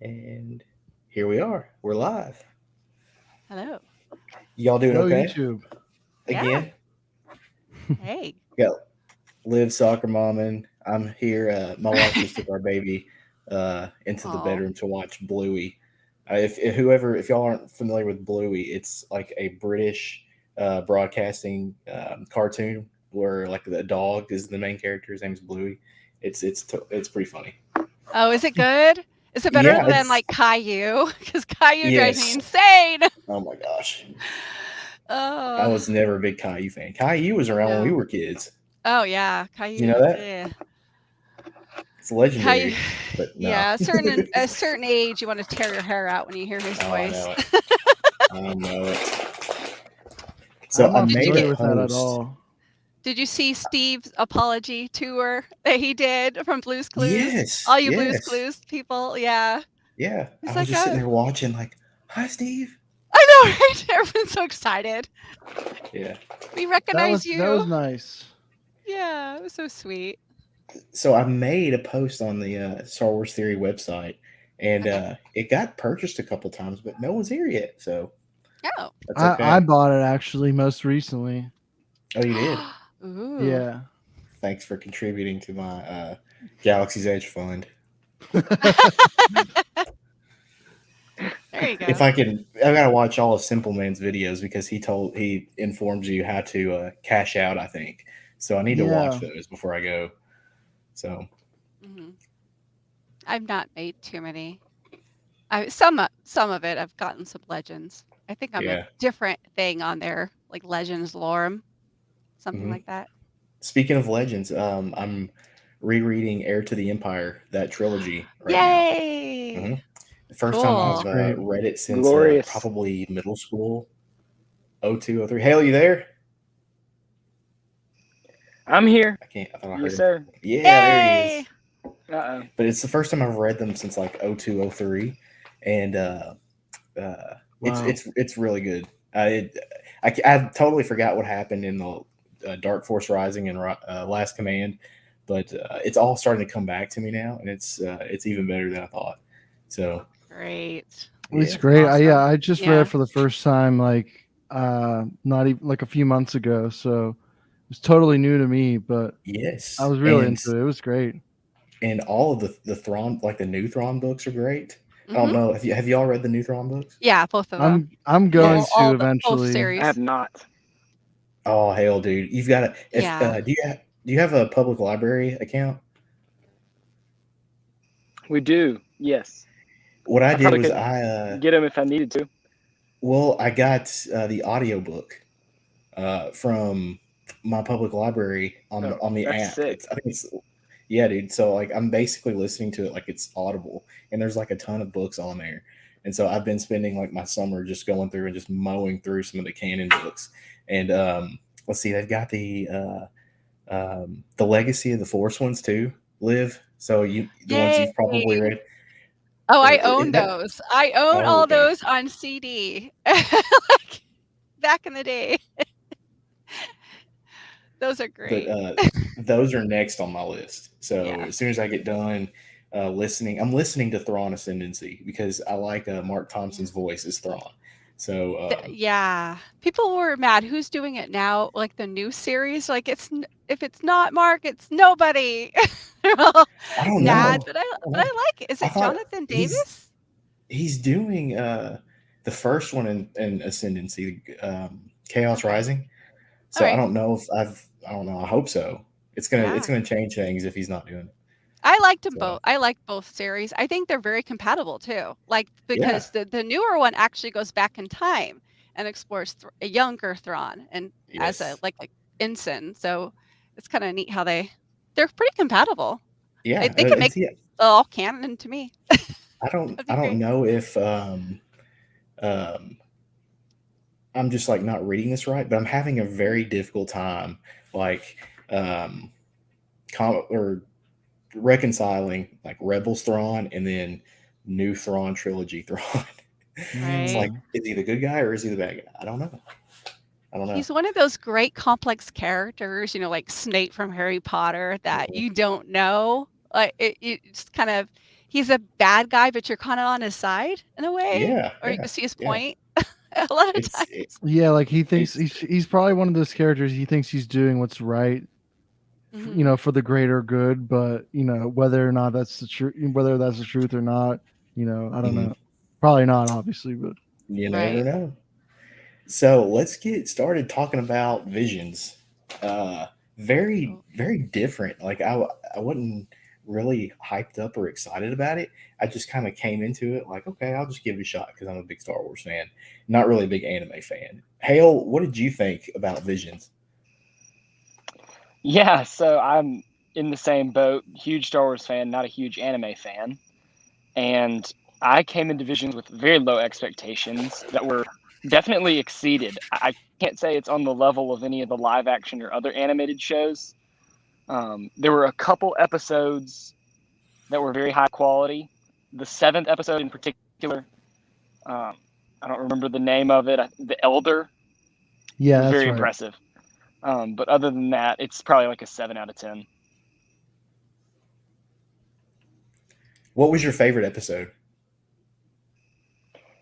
And here we are. We're live. Hello. Y'all doing Go okay? YouTube. Yeah. Again, Hey. we got Liv Soccer Mom and I'm here. My wife just took our baby into the Oh. bedroom to watch Bluey. If y'all aren't familiar with Bluey, it's like a British broadcasting cartoon where like the dog is the main character. His name's Bluey. It's pretty funny. Oh, is it good? Is it better Yeah, than it's like Caillou? Because Caillou drives me yes. insane. Oh my gosh, I Oh, was never a big Caillou fan. Caillou was around when we no. were kids. Oh, yeah. Do you know Caillou. that? Yeah. It's Caillou. legendary, but no. Yeah. A certain age, you want to tear your hair out when you hear his Oh, I voice. know it. I know it. So I'm I not Did you made a familiar get? with that at post. all. Did you see Steve's apology tour that he did from Blue's Clues? Yes, All you Blue's yes, Clues people, yeah. yeah. I It's was like, just sitting oh, there watching, like, "Hi, Steve." I know, right? Everyone's so excited. Yeah. We That recognize was that was you. nice. Yeah, it was so sweet. So I made a post on the Star Wars Theory website, and Okay. it got purchased a couple times, but no one's here yet. So Oh. that's I okay. bought it actually most recently. Oh, you did. Ooh. Yeah. Thanks for contributing to my Galaxy's Edge fund. There you If go. I can, I gotta watch all of Simple Man's videos because he informs you how to cash out. I think so. I need to watch Yeah. those before I go. So hmm I've not made too many. Some of it I've gotten some legends. I think I'm a yeah. different thing on there, like Legends Lorem, something hmm like that. Speaking of legends, I'm rereading Heir to the Empire, that trilogy right now. Yay! hmm The first time That's I've Cool. great. read it since Glorious. probably middle school. Oh two, oh three. Hale, you there? I'm here. I can't. I thought I heard Yes, him. sir. Yeah, there he is. Yay! Uh-oh. But it's the first time I've read them since like oh two, oh three, and Wow. it's really good. I totally forgot what happened in the Dark Force Rising and Last Command, but it's all starting to come back to me now, and it's even better than I thought. So Great. It's yeah, great. Awesome. I just read Yeah. it for the first time like not even like a few months ago, so it's totally new to me, but I yes, was really into it. It was great. and all of the Thrawn, like the new Thrawn books are great. I don't hmm know, have y'all read the new Thrawn books? Yeah, both of them. I'm going Well, Yes. to both eventually. I have series. not. Oh hell, dude, you've got to. If Yeah. do you have a public library account? We do. Yes. What I I did probably was could I get them if I needed to. I got the audiobook from my public library Oh, on the that's app. sick. It's I think it's yeah, dude. So like I'm basically listening to it like it's Audible, and there's like a ton of books on there. And so I've been spending like my summer just going through and just mowing through some of the canon books. And let's see, they've got the Legacy of the Force ones too. Live. So you the ones Yay! you've probably read. Oh, I Is own that those. I own oh all okay. those on CD. Like back in the day. Those are But great. those are next on my list. So Yeah. as soon as I get done listening, I'm listening to Thrawn Ascendancy because I like Mark Yeah. Thompson's voice as Thrawn. So Yeah. People were mad. Who's doing it now? Like the new series? Like if it's not Mark, it's nobody. They're all I don't mad, know. but I I don't but know. I like it. Is I it thought Jonathan he's Davis? he's doing the first one in Ascendancy, Chaos Okay. Rising. All So I right. don't know if I don't know. I hope so. It's Yeah. gonna change things if he's not doing it. I liked them So both. I like both series. I think they're very compatible too. Like yeah. because the newer one actually goes back in time and explores a younger Thrawn and as a Yes. like a ensign. So it's kind of neat how they're pretty compatible. Yeah. They can make It's yeah. all canon to me. That'd I be don't great. know if um I'm just like not reading this right, but I'm having a very difficult time like um or reconciling like Rebels Thrawn and then New Thrawn trilogy Thrawn. It's Right. like Mm. is he the good guy or is he the bad guy? I don't know. I don't know. He's one of those great complex characters, like Snape from Harry Potter that Mhm. you don't know. Like it's kind of he's a bad guy, but you're kind of on his side in a way, Yeah, or you yeah, can see his yeah. point a lot of It's times. it, Yeah, like he thinks it's he's probably one of those characters. He thinks he's doing what's right, Mhm. for the greater good. But whether or not that's the truth, whether that's the truth or not, I don't mhm, know. Probably not, obviously, but you never Right. know. So let's get started talking about Visions. Very, Oh, very different. Like I wasn't really hyped up or excited about it. I just kind of came into it like, okay, I'll just give it a shot because I'm a big Star Wars fan, not really a big anime fan. Hale, what did you think about Visions? Yeah, so I'm in the same boat. Huge Star Wars fan, not a huge anime fan. And I came into Visions with very low expectations that were definitely exceeded. I can't say it's on the level of any of the live action or other animated shows. There were a couple episodes that were very high quality. The seventh episode in particular, um, I don't remember the name of it. The Elder yeah, was that's very right. impressive. But other than that, it's probably like a 7 out of 10. What was your favorite episode?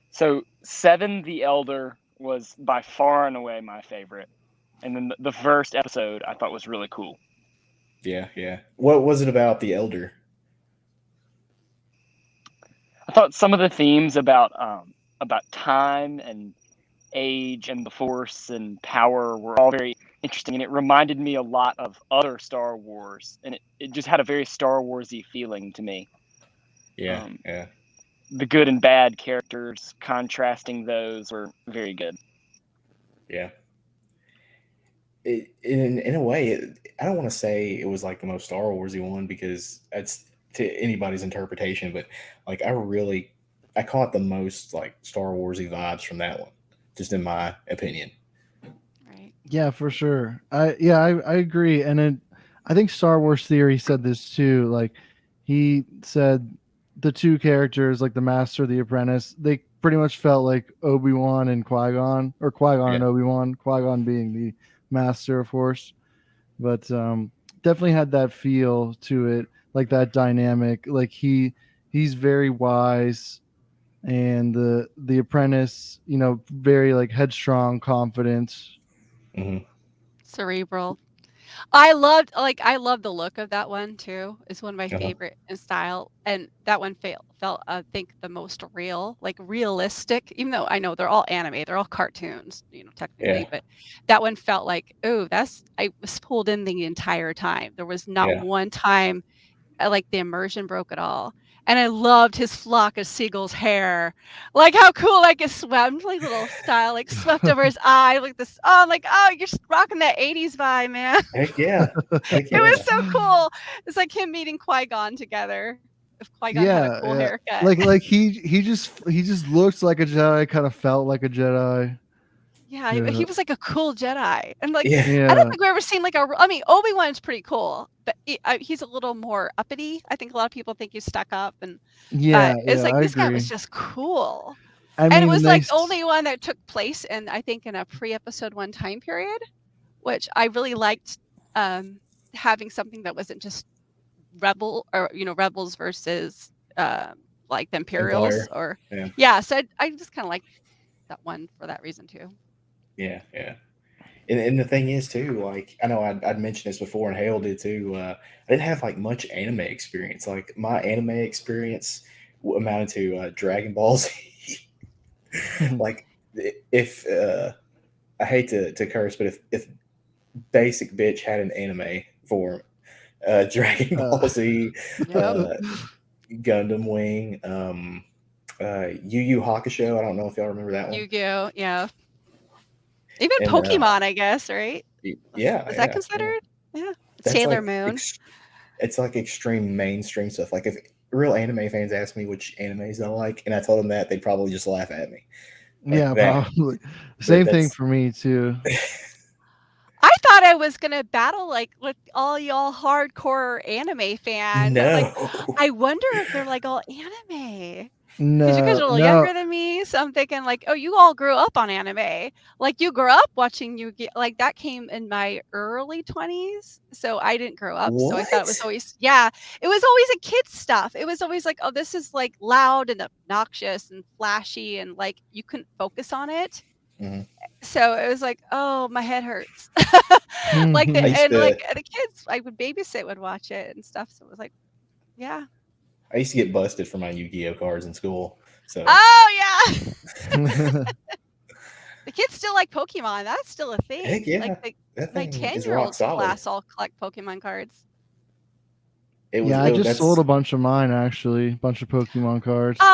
So 7, The Elder, was by far and away my favorite. And then the first episode I thought was really cool. Yeah, yeah. What was it about the Elder? I thought some of the themes about time and age and the Force and power were all very interesting, and it reminded me a lot of other Star Wars, and it just had a very Star Warsy feeling to me. Yeah, Um, yeah, the good and bad characters, contrasting those, were very good. yeah. In a way, I don't want to say it was like the most Star Warsy one because that's to anybody's interpretation, but like I caught the most like Star Warsy vibes from that one, just in my opinion. right. Yeah, for sure. I agree, and I think Star Wars Theory said this too. Like, he said the two characters, like the Master, the Apprentice, they pretty much felt like Obi-Wan and Qui-Gon, or Qui-Gon Yeah, and Obi-Wan. Qui-Gon being the Master, of course, but definitely had that feel to it, like that dynamic. Like he's very wise, and the Apprentice, very like headstrong, confident. hmm, Cerebral. I love the look of that one too. It's one of my uh-huh. favorite in style, and that one felt I think the most real, like realistic. Even though I know they're all anime, they're all cartoons, Yeah, technically, but that one felt like, oh, I was pulled in the entire time. There was not yeah, one time like the immersion broke at all. And I loved his flock of seagulls' hair. Like how cool like it swept, like little style, like swept over his eye, like this. Oh, I'm like, oh, you're rocking that 80s vibe, man. heck yeah, heck It was yeah, so cool. It's like him meeting Qui-Gon together. If Qui-Gon had a Yeah, cool yeah. haircut. Like he just looked like a Jedi, kind of felt like a Jedi. Yeah, Yeah, he was like a cool Jedi. And like yeah, I don't yeah, think we've ever seen like I mean, Obi-Wan's pretty cool, but he's a little more uppity. I think a lot of people think he's stuck up, but it's yeah. like I this guy was agree. just cool. I And it mean, was like the only one that took place in, I think, in a pre-episode 1 time period, which I really liked, um, having something that wasn't just rebels versus, like the Imperials Empire. or Yeah, yeah, so I just kinda liked that one for that reason too. yeah, yeah. And the thing is too, like I know I'd mentioned this before, and Hale did too. I didn't have like much anime experience. Like my anime experience amounted to Dragon Ball Z. Like if I hate to curse, but if basic bitch had an anime form, Dragon uh, Ball Z, Yep. uh, Gundam Wing, Yu Yu Hakusho. I don't know if y'all remember that one. Yu-Gi-Oh! Yeah. Even And Pokemon, I guess, right? yeah, Is that yeah, yeah. considered? Yeah. That's Sailor like Moon. it's like extreme mainstream stuff. Like if real anime fans ask me which animes I like, and I told them that, they'd probably just laugh at me. Like yeah, that. probably. Same thing That's for me too. I thought I was gonna battle like with all y'all hardcore anime fans. I was like, No. I wonder if they're like all anime. Because you guys are a No, little no. younger than me, so I'm thinking like, oh, you all grew up on anime. Like you grew up watching like that came in my early 20s, so I didn't grow up. So I thought it was What? always it was always a kid's stuff. It was always like, oh, this is like loud and obnoxious and flashy and like you couldn't focus on it. Mhm. So it was like, oh, my head hurts. Like I used to the kids I would babysit would watch it and stuff. So it was like, yeah. I used to get busted for my Yu-Gi-Oh cards in school. So Oh yeah. The kids still like Pokemon. That's still a thing. heck yeah, Like that my thing is rock 10-year-old solid. class all collect Pokemon cards. Yeah, I just sold that's a bunch of mine actually, a bunch of Pokemon cards. Oh,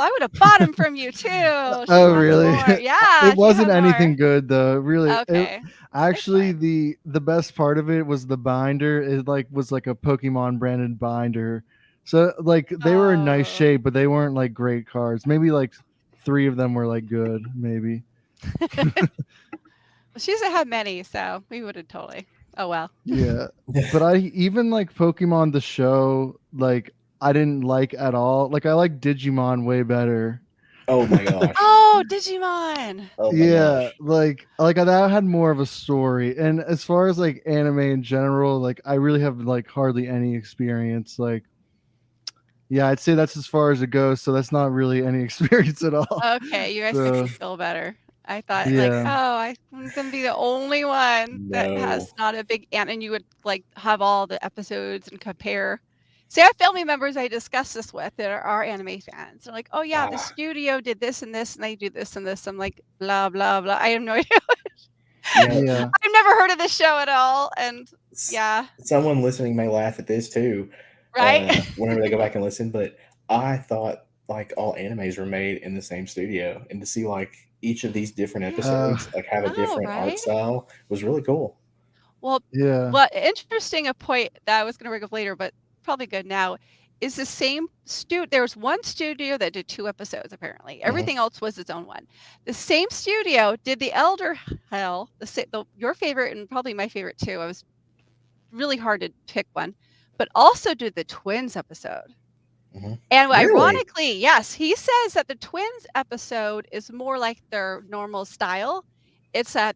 I would have bought them from you too. She Oh, wants really? more. Yeah, It she wasn't had anything more. good though. Really, Okay. actually fine. the best part of it was the binder. It was like a Pokemon branded binder. So like they were in nice Oh. shape, but they weren't like great cards. Maybe like 3 of them were like good, maybe. Well, she doesn't have many, so we would have totally. Oh well. Yeah. But I even like Pokemon the show, like I didn't like at all. Like I like Digimon way better. oh my gosh. Oh, Digimon. Oh my Yeah, gosh. like that had more of a story. And as far as like anime in general, like I really have like hardly any experience. Like, yeah, I'd say that's as far as it goes. So that's not really any experience at all. Okay, you guys make So me feel better. I thought like, yeah, oh, I'm gonna be the only one that No. has not a big and you would like have all the episodes and compare. See, I have family members I discuss this with that are anime fans. They're like, oh yeah, the Ah, studio did this and this, and they do this and this. I'm like, blah blah blah. I have no idea. you know, yeah. I've never heard of this show at all, and s- yeah, someone listening may laugh at this too, right. whenever they go back and listen, but I thought like all animes were made in the same studio, and to see like each of these different episodes like have a Oh, different art right. style was really cool. Well, Yeah. what interesting a point that I was going to bring up later, but probably good now, is the same there was one studio that did 2 episodes apparently. Everything else was its own one. The same studio did The Elder Hell, your favorite and probably my favorite too. I was really hard to pick one, but also did the Twins episode. Mhm. And Really? ironically, yes, he says that the Twins episode is more like their normal style. It's that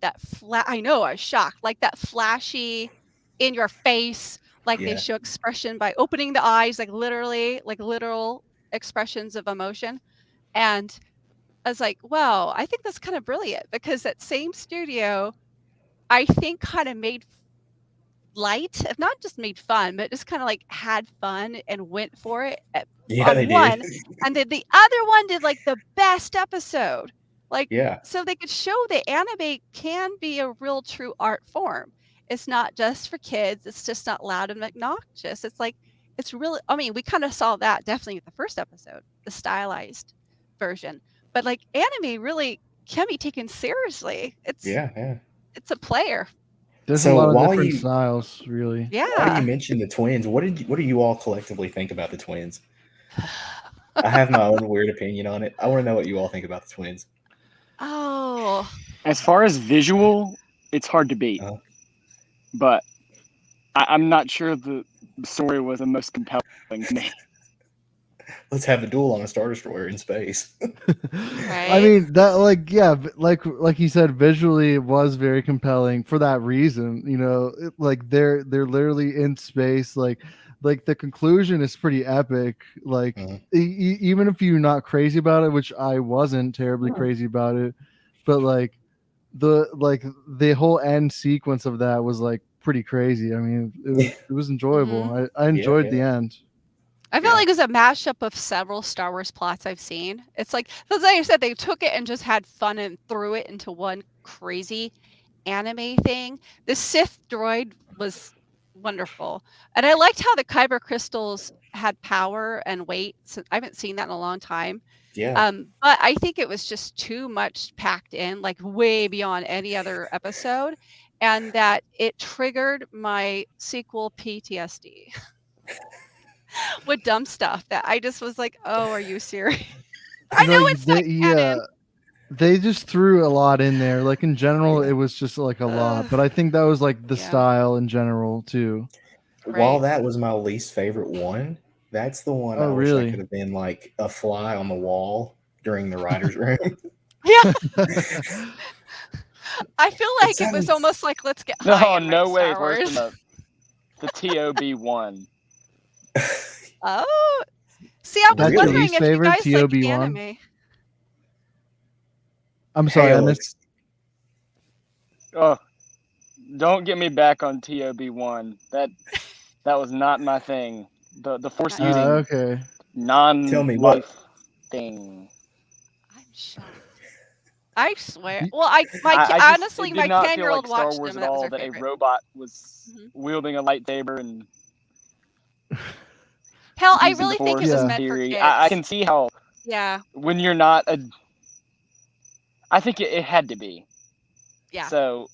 I know, I was shocked, like that flashy, in your face, like they Yeah. show expression by opening the eyes, like literally, like literal expressions of emotion. And I was like, wow, I think that's kind of brilliant because that same studio, I think, kind of made light, if not just made fun, but just kind of like had fun and went for it Yeah, they on one, did. and then the other one did like the best episode. Like, Yeah. so they could show that anime can be a real true art form. It's not just for kids. It's just not loud and obnoxious. It's like, it's really, I mean, we kind of saw that definitely with the first episode, the stylized version. But like anime really can be taken seriously. Yeah. It's a player. There's So a lot of while different you styles, really. Why do Yeah. you mention the Twins? What do you all collectively think about the Twins? I have my own weird opinion on it. I want to know what you all think about the Twins. Oh, As far as visual, it's hard to beat. Uh-huh. But I'm not sure the story was the most compelling to me. Let's have a duel on a Star Destroyer in space. I Right? mean that like yeah, like you said, visually it was very compelling for that reason. You know, like they're literally in space. Like the conclusion is pretty epic. Like Mhm. even if you're not crazy about it, which I wasn't terribly crazy about it, but like the whole end sequence of that was like pretty crazy. I mean, it was enjoyable. Mhm. I enjoyed Yeah. the end. I felt Yeah. like it was a mashup of several Star Wars plots I've seen. It's like, that's like I said, they took it and just had fun and threw it into one crazy anime thing. The Sith droid was wonderful. And I liked how the Kyber crystals had power and weight. So I haven't seen that in a long time. Yeah. But I think it was just too much packed in, like way beyond any other episode. And that it triggered my sequel PTSD. With dumb stuff that I just was like, "Oh, are you serious?" I You know, know it's not yeah. canon. They just threw a lot in there. Like in general, Yeah. it was just like a lot. Ugh. But I think that was like the Yeah. style in general too. While Right. that was my least favorite one, that's the one Oh, I wish I really? could have been like a fly on the wall during the writer's room. Yeah. I feel It like it was sounds almost like let's get high No, and no write way. Star It's worse than Wars. the TOB one. Oh, see, I was That's your Really? wondering least if you favorite, guys like TOB1? anime. I'm sorry, I Hale, missed. Oh, don't get me back on TOB one. That was not my thing. The force Uh, using Okay. tell me non-life what. thing. I'm shocked. I swear. Y- Well, honestly, It did my not feel 10-year-old like Star watched Wars them, at and that was all her that a favorite. robot was Mhm. wielding a lightsaber and Hell, I using the really think it force was Yeah. in meant for theory. kids. I can see how Yeah. when you're not a, I think it had to be. Yeah. So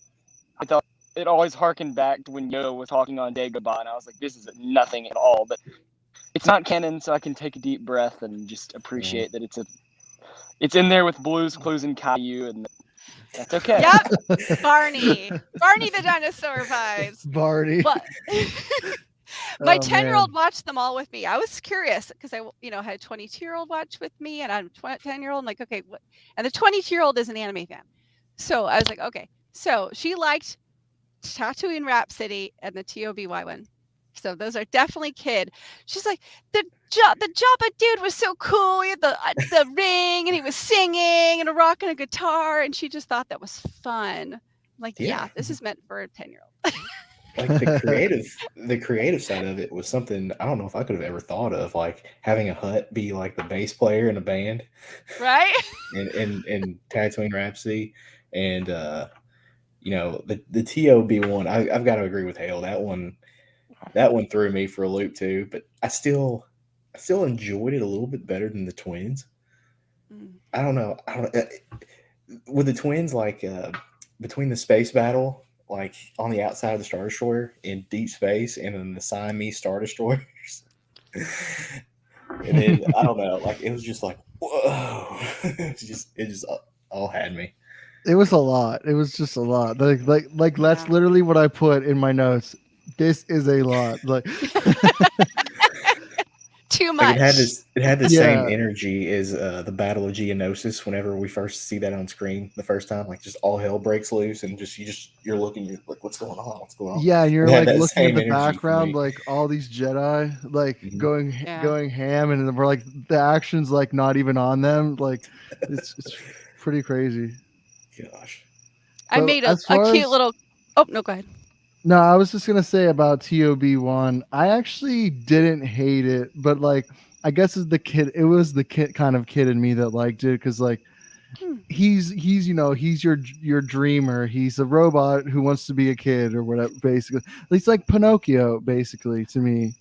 I thought it always harkened back to when Yoda was talking on Dagobah, and I was like, this is nothing at all. But it's not canon, so I can take a deep breath and just appreciate that it's in there with Blue's Clues and Caillou, and that's okay. Yep. Barney. Barney the dinosaur vibes. Barney. But my Oh, 10-year-old watched them all with me. I was curious because I, had a 22-year-old watch with me, and I'm 10-year-old. I'm like, okay, what? And the 22-year-old is an anime fan, so I was like, okay. So she liked Tatooine Rhapsody and the TOBY one. So those are definitely kid. She's like, the Jabba dude was so cool. He had the ring, and he was singing and a rock and a guitar, and she just thought that was fun. I'm like, yeah, this is meant for a 10-year-old. Like the creative side of it was something I don't know if I could have ever thought of, like having a Hut be like the bass player in a band Right? in Tatooine Rhapsody, and the TOB one. I've got to agree with Hale. That one threw me for a loop too, but I still enjoyed it a little bit better than the twins. Mm. I don't know. With the twins, like between the space battle, like on the outside of the Star Destroyer in deep space, and then the Siamese Star Destroyers, and then I don't know, like it was just like whoa, it just all had me. It was a lot. It was just a lot. Like that's Yeah. literally what I put in my notes. This is a lot. Like Too Like much. it had the Yeah. same energy as the Battle of Geonosis. Whenever we first see that on screen the first time, like just all hell breaks loose, and you're looking, you're like, what's going on? What's going on? Yeah, and you're It had like that looking at same the energy for background, me. like all these Jedi, like Mhm. Yeah. going ham, and we're like the action's like not even on them. Like it's pretty crazy. Gosh. I But made a as far cute as little. Oh no, go ahead. no, I was just gonna say about TOB1. I actually didn't hate it, but like I guess as the kid, it was the kid kind of kid in me that liked it because like Hmm. he's he's your dreamer. He's a robot who wants to be a kid or whatever. Basically, he's like Pinocchio, basically to me.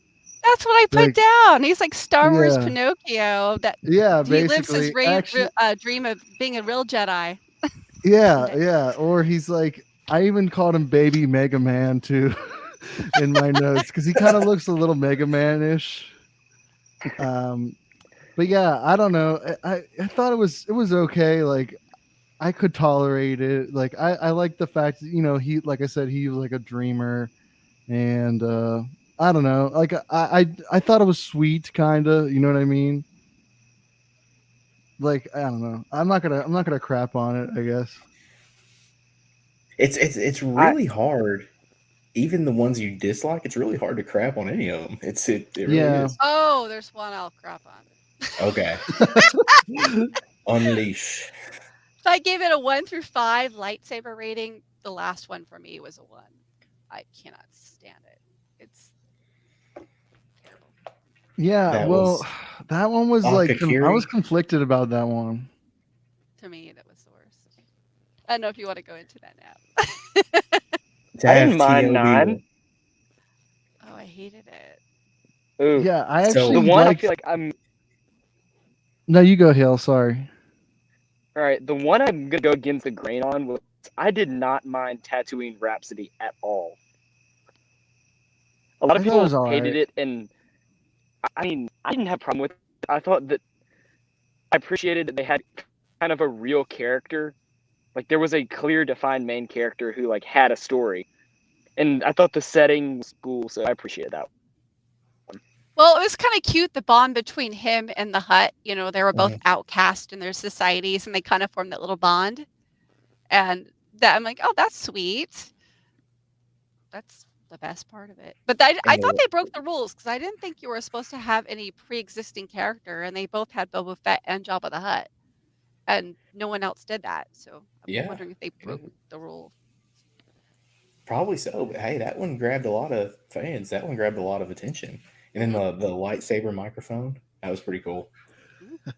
That's what I put Like down. He's like Star Wars yeah, Pinocchio. That yeah, he lives his basically. Actually, dream of being a real Jedi. yeah, someday. yeah. Or he's like I even called him Baby Mega Man too in my notes because he kind of looks a little Mega Man-ish. But yeah, I don't know. I thought it was okay. Like I could tolerate it. Like I like the fact that he, like I said, he was like a dreamer, and I don't know. Like I thought it was sweet, kind of. You know what I mean? Like I don't know. I'm not gonna crap on it. I guess. It's really hard. Even the ones you dislike, it's really hard to crap on any of them. It really Yeah. is. Oh, there's one I'll crap on. Okay. Unleash. If I gave it a 1 through 5 lightsaber rating, the last one for me was a 1. I cannot stand it. It's terrible. Yeah. That Well, was that one was like I Akakiri? was conflicted about that one. To me, that was the worst. I don't know if you want to go into that now. To I have didn't mind TOB 9. Oh, I hated it. Ooh. Yeah, I So- actually The one I liked. feel like I'm No, you go, Hale. Sorry. all right. The one I'm gonna go against the grain on was I did not mind Tatooine Rhapsody at all. A lot of I thought it was people all hated right. it, and I mean, I didn't have a problem with it. I thought that I appreciated that they had kind of a real character. Like there was a clear defined main character who like had a story. And I thought the setting was cool, so I appreciated that. Well, it was kind of cute, the bond between him and the Hut. You know, they were both Mhm. outcast in their societies, and they kind of formed that little bond. And that I'm like, oh, that's sweet. That's the best part of it. But I And thought they broke the rules because I didn't think you were supposed to have any pre-existing character, and they both had Boba Fett and Jabba the Hutt, and no one else did that. So I'm yeah, wondering if they broke the rule. probably so. But hey, that one grabbed a lot of fans. That one grabbed a lot of attention. And then the lightsaber microphone, that was pretty cool.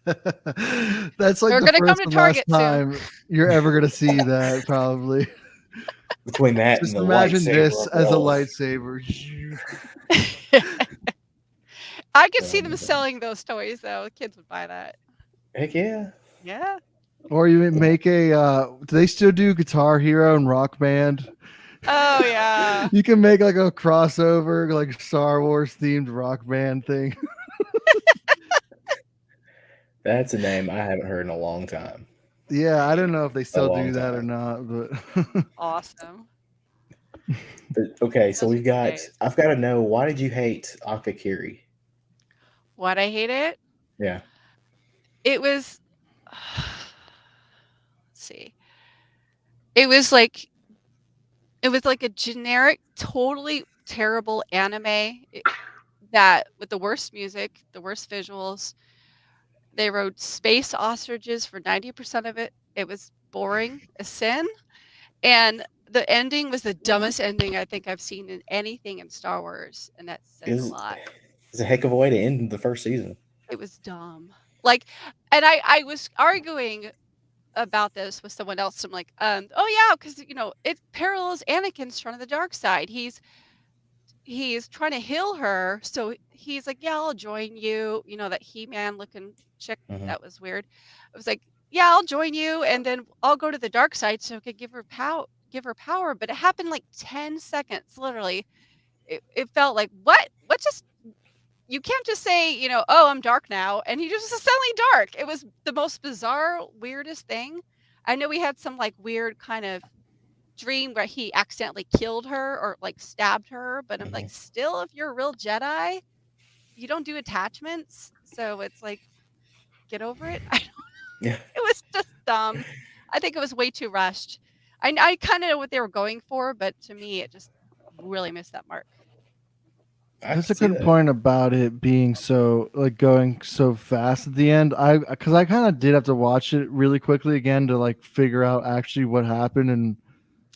That's like They're the gonna come first to and last Target soon. time you're ever gonna see that, probably. Between that Just and the imagine lightsaber this as a umbrella. lightsaber. I could see Oh, them man. selling those toys though. Kids would buy that. Heck yeah. Yeah. Or you make a do they still do Guitar Hero and Rock Band? Oh yeah. You can make like a crossover, like Star Wars themed Rock Band thing. That's a name I haven't heard in a long time. Yeah, I don't know if they still long do that or time. not, but Awesome. But, okay, so Those we've are got. great. I've got to know, why did you hate Akakiri? Why'd I hate it? Yeah. It was let's see. It was like a generic, totally terrible anime that with the worst music, the worst visuals. They rode space ostriches for 90% of it. It was boring as sin. And the ending was the dumbest ending I think I've seen in anything in Star Wars. And that says a lot. It's a heck of a way to end the first season. It was dumb. Like, and I was arguing about this with someone else. I'm like, oh yeah, because it parallels Anakin's turn to the dark side. He's trying to heal her, so he's like, yeah, I'll join you. You know, that He-Man looking chick, Mhm. that was weird. I was like, yeah, I'll join you, and then I'll go to the dark side so I could give her power. But it happened like 10 seconds, literally. It felt like, what just, you can't just say, oh, I'm dark now, and he just was suddenly dark. It was the most bizarre, weirdest thing. I know we had some like weird kind of dream where he accidentally killed her or like stabbed her, but I'm like, still, if you're a real Jedi, you don't do attachments. So it's like, get over it. I don't Yeah. It was just dumb. I think it was way too rushed. I kind of know what they were going for, but to me, it just really missed that mark. I that's can a see good that. point about it being so like going so fast at the end. Because I kind of did have to watch it really quickly again to like figure out actually what happened and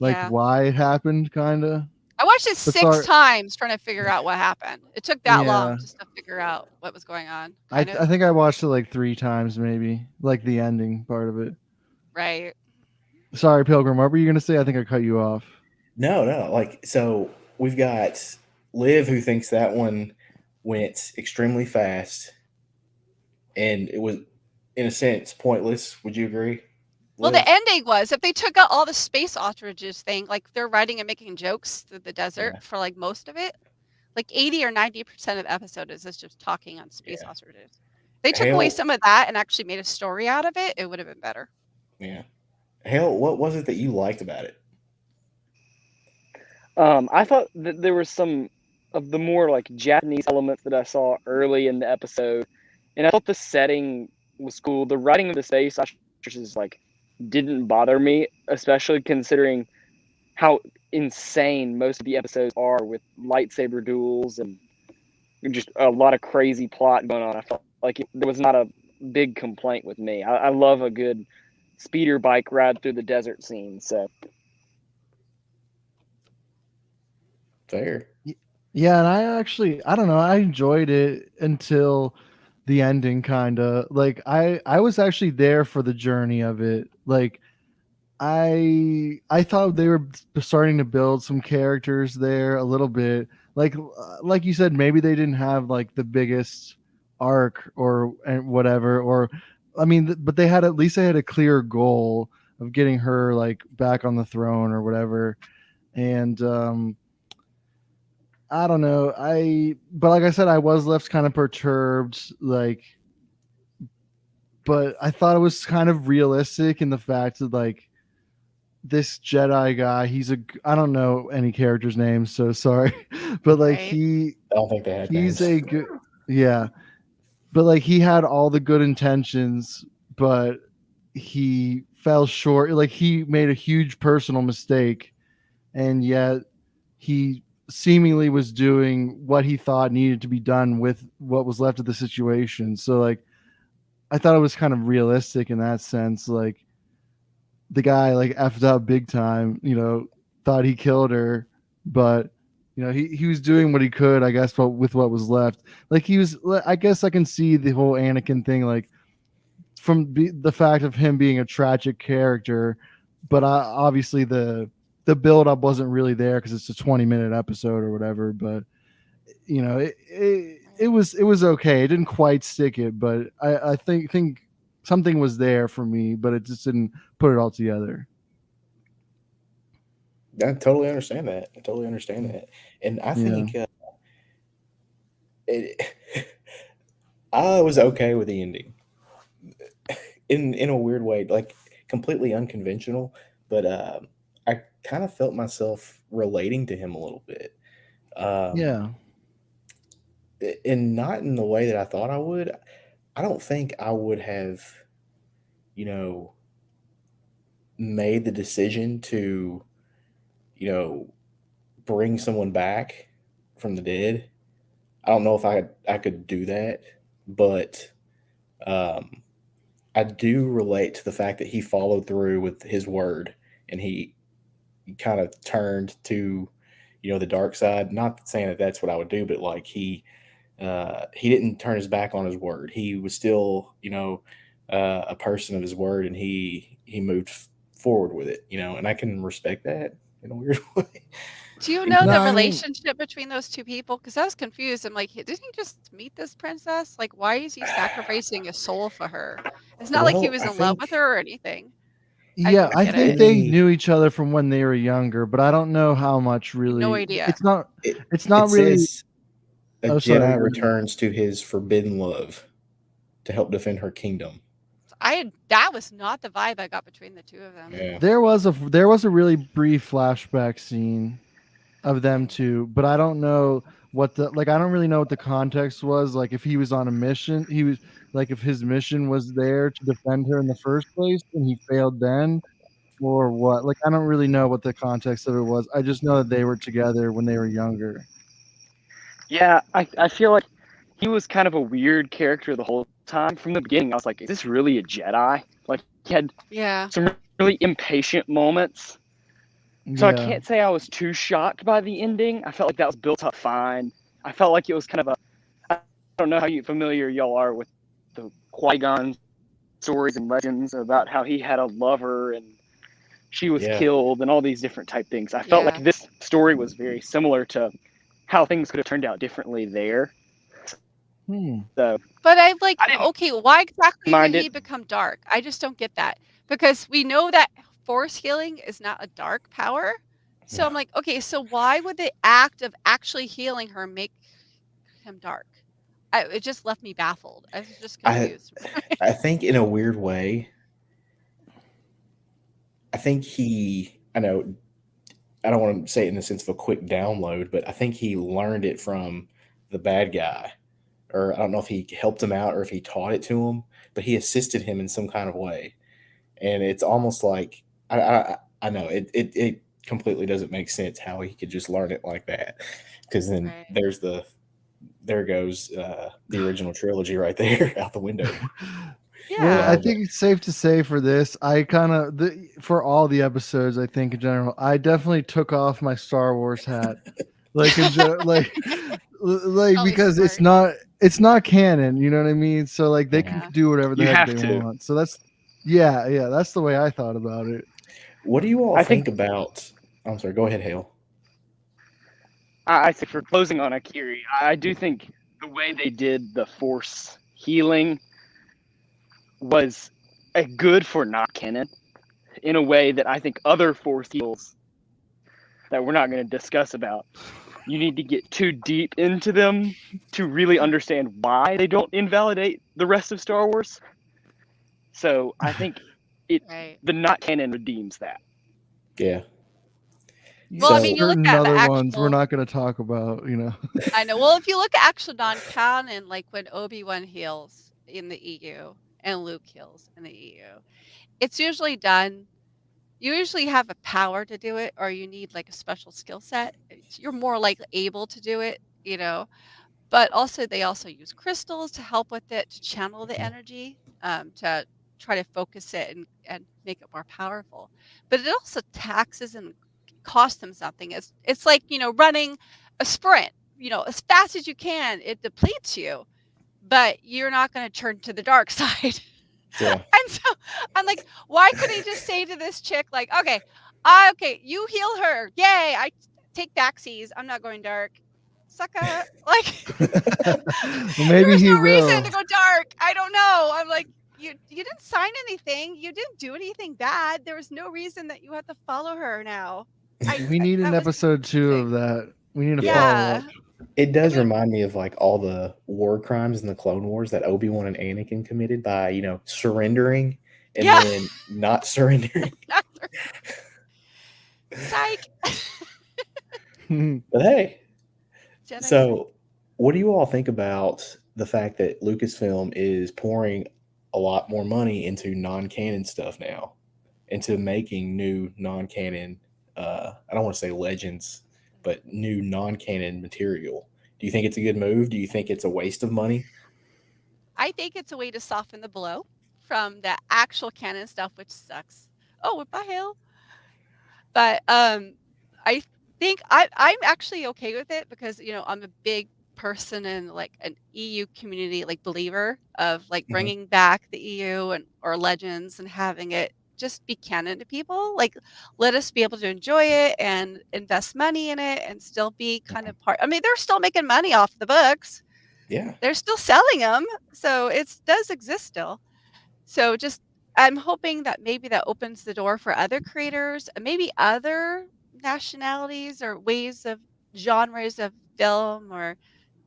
like Yeah. why it happened, kind of. I watched it But 6 sorry, times trying to figure out what happened. It took that long yeah. just to figure out what was going on. I Kind of. think I watched it like 3 times, maybe, like the ending part of it. Right. Sorry, Pilgrim. What were you gonna say? I think I cut you off. No. Like, so we've got Liv, who thinks that one went extremely fast, and it was, in a sense, pointless. Would you agree? Well, Liv? the ending was, if they took out all the space ostriches thing, like they're writing and making jokes through the desert Yeah. for like most of it, like 80 or 90% of the episode is just talking on space Yeah. ostriches. They took away Hell, some of that and actually made a story out of it, it would have been better. yeah. Hell, what was it that you liked about it? I thought that there were some of the more like Japanese elements that I saw early in the episode, and I thought the setting was cool. The writing of the space ostriches like didn't bother me, especially considering how insane most of the episodes are with lightsaber duels and just a lot of crazy plot going on. I felt like there was not a big complaint with me. I love a good speeder bike ride through the desert scene. So Fair. Yeah, and I don't know. I enjoyed it until the ending, kind of. Like I was actually there for the journey of it. Like I thought they were starting to build some characters there a little bit. Like you said, maybe they didn't have like the biggest arc or and whatever. Or I mean, but they had, at least they had a clear goal of getting her like back on the throne or whatever. And I don't know. But like I said, I was left kind of perturbed, like but I thought it was kind of realistic in the fact that like this Jedi guy, I don't know any characters' names, so sorry, but like Right. I don't think they had he's names. a good, yeah, but like he had all the good intentions, but he fell short. Like he made a huge personal mistake, and yet he seemingly was doing what he thought needed to be done with what was left of the situation. So like I thought it was kind of realistic in that sense. Like the guy like effed up big time, thought he killed her, but he was doing what he could, I guess, but with what was left. Like I guess I can see the whole Anakin thing, like from the fact of him being a tragic character, but obviously the build up wasn't really there because it's a 20-minute episode or whatever. But it was okay. It didn't quite stick it, but I think something was there for me, but it just didn't put it all together. I totally understand that. And I think I was okay with the ending in a weird way, like completely unconventional, but I kind of felt myself relating to him a little bit. Yeah. And not in the way that I thought I would. I don't think I would have, made the decision to, bring someone back from the dead. I don't know if I could do that, but I do relate to the fact that he followed through with his word and he kind of turned to, the dark side. Not saying that that's what I would do, but like he didn't turn his back on his word. He was still, a person of his word, and he moved forward with it, and I can respect that in a weird way. Do you know No, the I mean, relationship between those two people? Because I was confused. I'm like, didn't he just meet this princess? Like, why is he sacrificing his soul for her? It's not like he Well, was I in love with think her or anything. I yeah, don't I get think it. they they knew each other from when they were younger, but I don't know how much No really. idea. It's not. it, It's it not really. says a Oh, sorry. Jedi returns to his forbidden love to help defend her kingdom. That was not the vibe I got between the two of them. Yeah. There was a really brief flashback scene of them two, but I don't know I don't really know what the context was. Like if he was on a mission, he was like if his mission was there to defend her in the first place and he failed then, or what. Like I don't really know what the context of it was. I just know that they were together when they were younger. Yeah, I feel like he was kind of a weird character the whole time. From the beginning, I was like, is this really a Jedi? Like, he had Yeah. some really impatient moments. So I Yeah. can't say I was too shocked by the ending. I felt like that was built up fine. I felt like it was kind of I don't know how familiar y'all are with the Qui-Gon stories and legends about how he had a lover and she was Yeah. killed and all these different type things. I felt Yeah. like this story was very similar to how things could have turned out differently there. So But I'm like, I didn't okay, why exactly mind did he it. become dark? I just don't get that. Because we know that force healing is not a dark power. So I'm Yeah. like, okay, so why would the act of actually healing her make him dark? It just left me baffled. I was just I confused. I think in a weird way, I think I know I don't want to say it in the sense of a quick download, but I think he learned it from the bad guy. Or I don't know if he helped him out or if he taught it to him, but he assisted him in some kind of way. And it's almost like I know it completely doesn't make sense how he could just learn it like that. Because then Right. there goes the original trilogy right there out the window. Well, Yeah. I think it's safe to say for this, I kind of for all the episodes, I think in general, I definitely took off my Star Wars hat, like Probably because smart. it's not canon, you know what I mean? So like they can Yeah. do whatever the You heck have they to. want. So yeah, that's the way I thought about it. What do you all I think think about? I'm sorry. Go ahead, Hale. I think for closing on Akiri, I do think the way they did the force healing was a good for not canon in a way that I think other force heals that we're not going to discuss about. You need to get too deep into them to really understand why they don't invalidate the rest of Star Wars. So I think Right. the not canon redeems that. Yeah. Well, I So- mean, you look certain at the other ones we're actual. not going to talk about, you know. I know. Well, if you look at actual non-canon, like when Obi-Wan heals in the EU and Luke heals in the EU, it's usually done. You usually have a power to do it, or you need like a special skill set. You're more like able to do it, you know. But also, they also use crystals to help with it, to channel the Mhm. energy, to try to focus it and make it more powerful. But it also taxes and costs them something. It's like, running a sprint, as fast as you can. It depletes you, but you're not going to turn to the dark side. Yeah. And so I'm like, why couldn't he just say to this chick, like, okay, okay, you heal her. Yay, I take backsies. I'm not going dark. Sucka. Like, Well, maybe there's he no will. reason to go dark. I don't know. I'm like, you didn't sign anything. You didn't do anything bad. There was no reason that you had to follow her now. We need an that was episode 2 of confusing. that. We need to Yeah. follow Yeah. up. It does mean- remind me of like all the war crimes in the Clone Wars that Obi-Wan and Anakin committed by, surrendering and Yeah. then not surrendering. Psych. But hey, Jedi so what do you all think about the fact that Lucasfilm is pouring a lot more money into non-canon stuff now, into making new non-canon, I don't want to say legends, but new non-canon material? Do you think it's a good move? Do you think it's a waste of money? I think it's a way to soften the blow from the actual canon stuff, which sucks. Oh, what the hell? But I think I'm actually okay with it because I'm a big person in like an EU community, like believer of like Mhm. bringing back the EU and or legends and having it just be canon to people. Like, let us be able to enjoy it and invest money in it and still be kind of part. I mean, they're still making money off the books. Yeah. They're still selling them, so it does exist still. So just I'm hoping that maybe that opens the door for other creators, maybe other nationalities or ways of genres of film or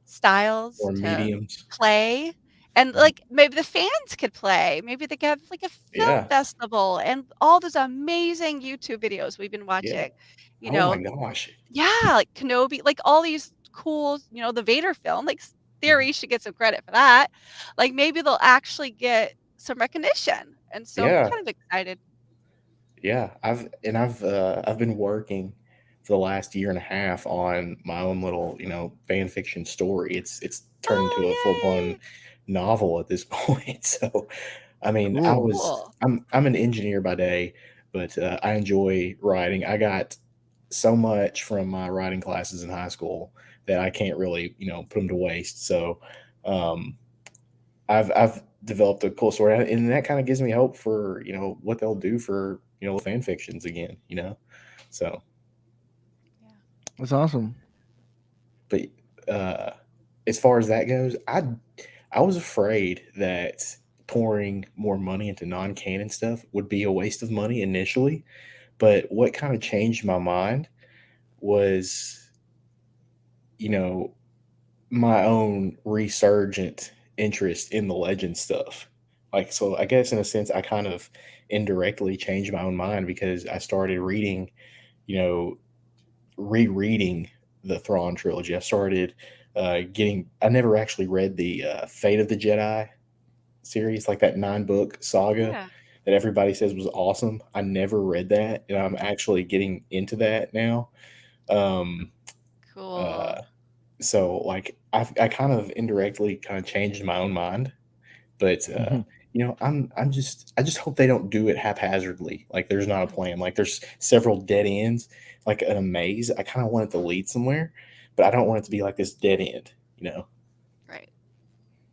styles Or to mediums. play. And Mhm. like maybe the fans could play. Maybe they could have like a film Yeah. festival and all those amazing YouTube videos we've been watching. You Oh know, my gosh. yeah, like Kenobi, like all these cool, the Vader film, like Theory should get some credit for that. Like maybe they'll actually get some recognition. And so I'm Yeah. kind of excited. Yeah, I've been working for the last year and a half on my own little, fan fiction story. It's turned into a full blown yay. novel at this point. So, I mean, Cool. Cool. I'm an engineer by day, but I enjoy writing. I got so much from my writing classes in high school that I can't really, put them to waste. So, um, I've developed a cool story, and that kind of gives me hope for what they'll do for fan fictions again. So, That's awesome. but as far as that goes, I was afraid that pouring more money into non-canon stuff would be a waste of money initially, but what kind of changed my mind was my own resurgent interest in the legend stuff. Like, so I guess in a sense, I kind of indirectly changed my own mind because I started reading, rereading the Thrawn trilogy. I started I never actually read the Fate of the Jedi series, like that 9-book saga Yeah. that everybody says was awesome. I never read that, and I'm actually getting into that now. Cool. So like I kind of indirectly kind of changed my own mind, but Mhm. I just hope they don't do it haphazardly. Like there's not a plan. Like there's several dead ends, like in a maze. I kind of want it to lead somewhere, but I don't want it to be like this dead end. Right.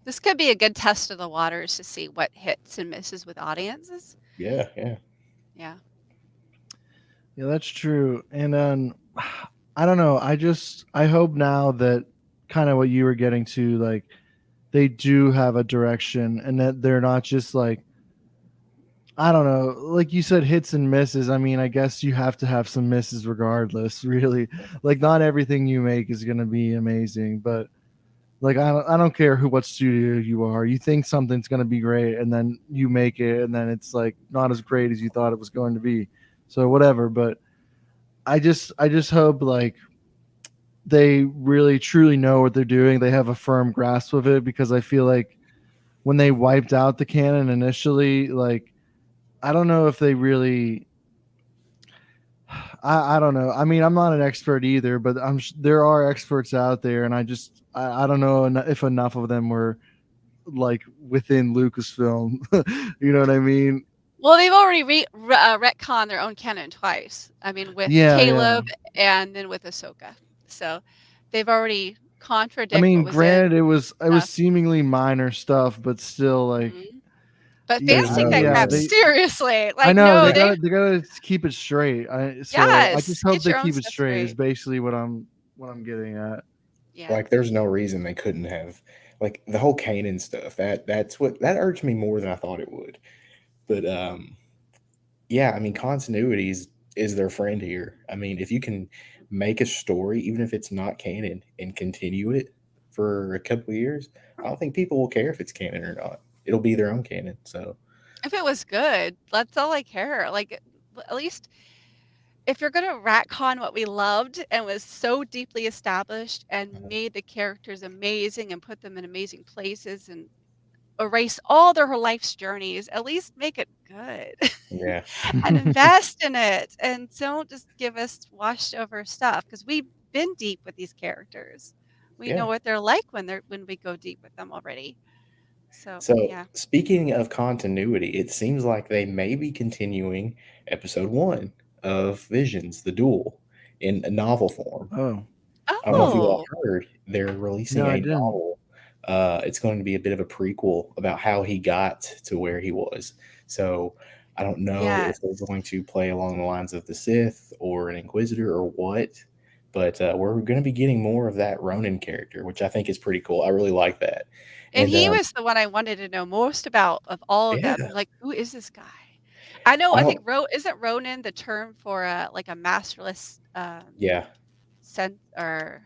This could be a good test of the waters to see what hits and misses with audiences. Yeah. Yeah. Yeah, that's true. And I don't know. I hope now that kind of what you were getting to, like they do have a direction and that they're not just like, I don't know, like you said, hits and misses. I mean, I guess you have to have some misses regardless, really. Like not everything you make is going to be amazing, but Like I don't care what studio you are. You think something's gonna be great, and then you make it, and then it's like not as great as you thought it was going to be. So whatever. But I just hope like they really truly know what they're doing. They have a firm grasp of it, because I feel like when they wiped out the canon initially, like I don't know if they really. I don't know. I mean, I'm not an expert either, but there are experts out there, and I don't know if enough of them were like within Lucasfilm. You know what I mean? Well, they've already retconned their own canon twice. I mean, with Yeah, Caleb and then with Ahsoka. So they've already I contradict mean, what was granted, in it was stuff. seemingly minor stuff, but still, like, Mhm. But yeah, fans take that yeah, crap they. seriously. I Like, know no, they gotta keep it straight. So I yes, just hope get they your own keep it stuff straight. Is straight. basically what I'm getting at. Yeah. Like, there's no reason they couldn't have, like, the whole Kanan stuff. That's what that irked me more than I thought it would. But yeah, I mean, continuity is their friend here. I mean, if you can make a story, even if it's not canon, and continue it for a couple of years, I don't think people will care if it's canon or not. It'll be their own canon. So If it was good, that's all I care. Like, at least if you're gonna retcon what we loved and was so deeply established and made the characters amazing and put them in amazing places and erase all their life's journeys, at least make it good yeah, and invest in it and don't just give us washed over stuff because we've been deep with these characters. We know yeah. what they're like when we go deep with them already. So So yeah. speaking of continuity, it seems like they may be continuing episode one of Visions, the Duel, in a novel form. Oh I don't know if you all Oh, heard they're releasing no, I a didn't. novel. It's going to be a bit of a prequel about how he got to where he was. So I don't know if they're yes. going to play along the lines of the Sith or an Inquisitor or what, but we're going to be getting more of that Ronin character, which I think is pretty cool. I really like that. And And he was the one I wanted to know most about of all of them. yeah, Like, who is this guy? I know, I I think don't. isn't Ronin the term for like a masterless Yeah, or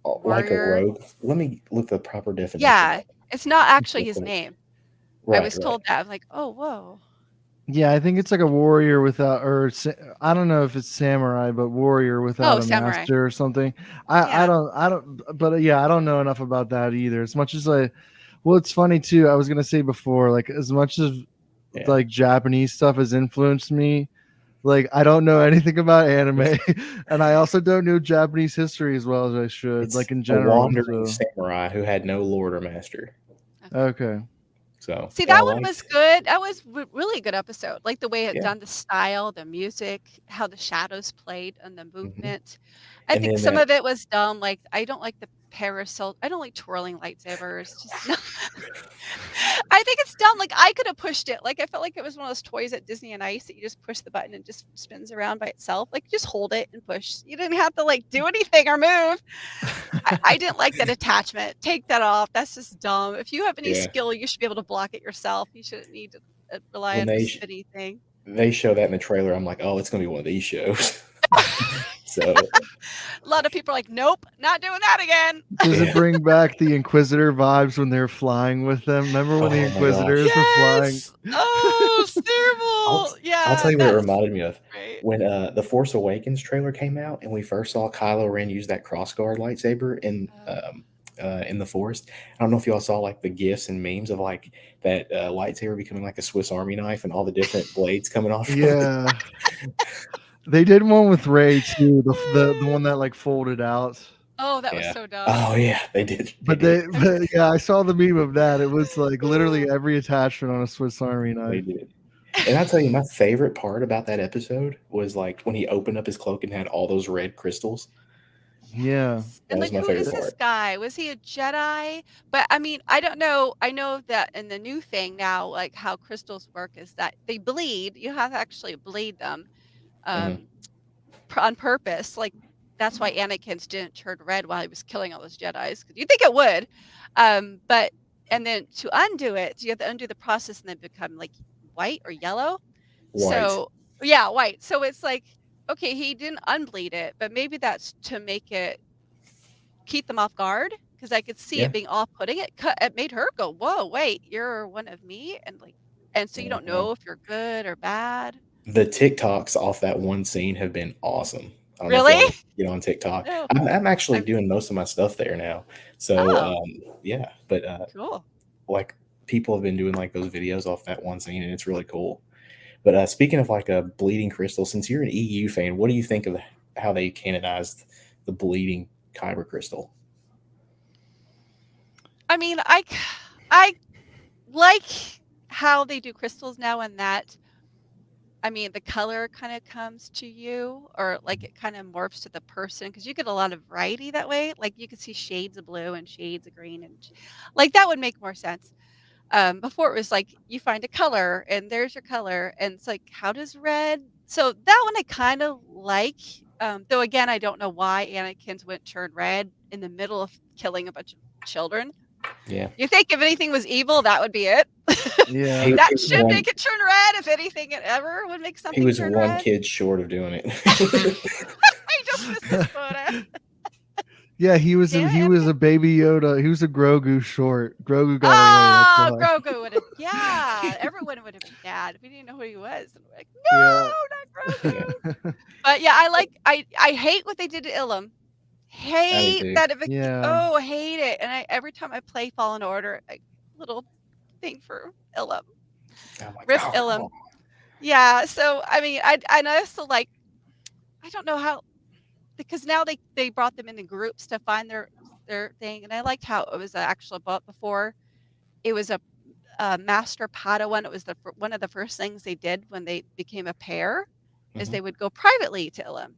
like a warrior? rogue. Let me look the proper definition. Yeah, it's not actually his Right, name. I right. was told that. I'm like, "Oh, whoa." Yeah, I think it's like a warrior without, I don't know if it's samurai, but warrior without Oh, a samurai. master or something. Yeah. I don't, but yeah, I don't know enough about that either. As much as well, it's funny too. I was gonna say before, like as much as Yeah, like Japanese stuff has influenced me, like I don't know anything about anime, and I also don't know Japanese history as well as I should, it's like in a general. wandering So samurai who had no lord or master. Okay. okay, So See, yeah, I that one was liked. good. That was really good episode. Like the way it Yeah, done, the style, the music, how the shadows played, and the hmm movement. I and think then some that. of it was dumb. Like I don't like the parasol. I don't like twirling lightsabers. Just no. I think it's dumb. Like I could have pushed it. Like I felt like it was one of those toys at Disney and Ice that you just push the button and just spins around by itself. Like just hold it and push. You didn't have to like do anything or move. I didn't like that attachment. Take that off. That's just dumb. If you have any Yeah, skill, you should be able to block it yourself. You shouldn't need to rely when on the spinny thing. they show that in the trailer, I'm like, oh, it's gonna be one of these shows. So A lot of people are like, nope, not doing that again. does it yeah. bring back the Inquisitor vibes when they're flying with them? Remember when the Oh my gosh. Inquisitors were flying? Yes. Oh, it's I'll terrible. I'll tell Yeah, you what it that's reminded me of. great. When the Force Awakens trailer came out and we first saw Kylo Ren use that crossguard lightsaber in the forest. I don't know if y'all saw like the gifs and memes of like that lightsaber becoming like a Swiss Army knife and all the different blades coming off from it. Yeah, they did one with Ray too. The one that like folded out. Oh, that was Yeah. so dumb. Oh yeah, they did. They But did. but yeah, I saw the meme of that. It was like literally every attachment on a Swiss Army They knife. did. And I'll tell you, my favorite part about that episode was like when he opened up his cloak and had all those red crystals. Yeah, That And was like, my who is favorite this part. guy? Was he a Jedi? But I mean, I don't know. I know that in the new thing now, like how crystals work is that they bleed. You have to actually bleed them Hmm um, on purpose. Like that's why Anakin's didn't turn red while he was killing all those Jedi's. 'Cause you think it would, but and then to undo it, you have to undo the process and then become like white or yellow. White. So yeah, white. So it's like okay, he didn't unbleed it, but maybe that's to make it keep them off guard. because I could see Yeah. it being off-putting. It made her go, "Whoa, wait, you're one of me," and so you don't know if you're good or bad. The TikToks off that one scene have been awesome. I don't know if Really? y'all get on TikTok. No. I'm actually I'm doing most of my stuff there now. So Oh, yeah, but cool. like people have been doing like those videos off that one scene, and it's really cool. But speaking of like a bleeding crystal, since you're an EU fan, what do you think of how they canonized the bleeding kyber crystal? I mean, I like how they do crystals now, and that, I mean, the color kind of comes to you, or like it kind of morphs to the person, because you get a lot of variety that way. Like you could see shades of blue and shades of green, and like that would make more sense. Before it was like you find a color and there's your color, and it's like, how does red? So that one I kind of like. Though again, I don't know why Anakin's went turn red in the middle of killing a bunch of children. Yeah, You think if anything was evil, that would be it. Yeah. he, That he was should one, make it turn red. If anything, it ever would make he something was turn one red. kid short of doing it. I just missed this photo. Yeah, he was Damn he it, was a baby Yoda. He was a Grogu short. Grogu got away. Oh, That's why. Grogu would have. Yeah, everyone would have been mad. We didn't know who he was. And we're like, Yeah. no, not Grogu. But yeah, I hate what they did to Ilum. I do Hate too. that. Yeah. Oh, I hate it. And every time I play Fallen Order, a little thing for Ilum. I'm like, Rip oh, come Ilum. on. Yeah. So I mean, I also like. I don't know how, because now they brought them into groups to find their thing, and I liked how it was actually bought before. It was a master Padawan. It was one of the first things they did when they became a pair, is Mhm. they would go privately to Ilum.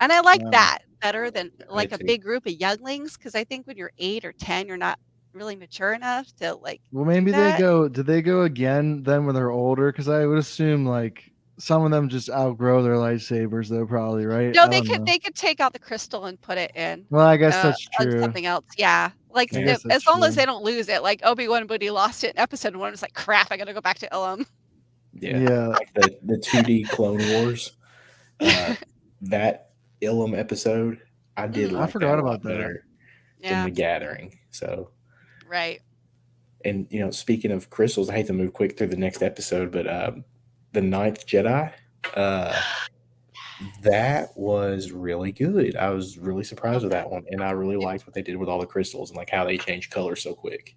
And I like Wow. that better than I like did a too. big group of younglings, because I think when you're 8 or 10, you're not really mature enough to like Well, do maybe they that. go. Did they go again then when they're older? Because I would assume like some of them just outgrow their lightsabers, though. Probably, right? No, I don't know. they could take out the crystal and put it in Well, I guess that's on true. something else. Yeah. Like I guess that's as long as true. they don't lose it. Like Obi-Wan Buddy lost it in episode 1. It's like, crap, I gotta go back to Ilum. Yeah, Yeah. like the 2D Clone Wars, that Ilum episode, I did Mhm. I like forgot that a about lot that. better than Yeah. the Gathering. So, Right. and speaking of crystals, I hate to move quick through the next episode, but the Ninth Jedi, that was really good. I was really surprised with that one, and I really liked what they did with all the crystals and like how they changed color so quick.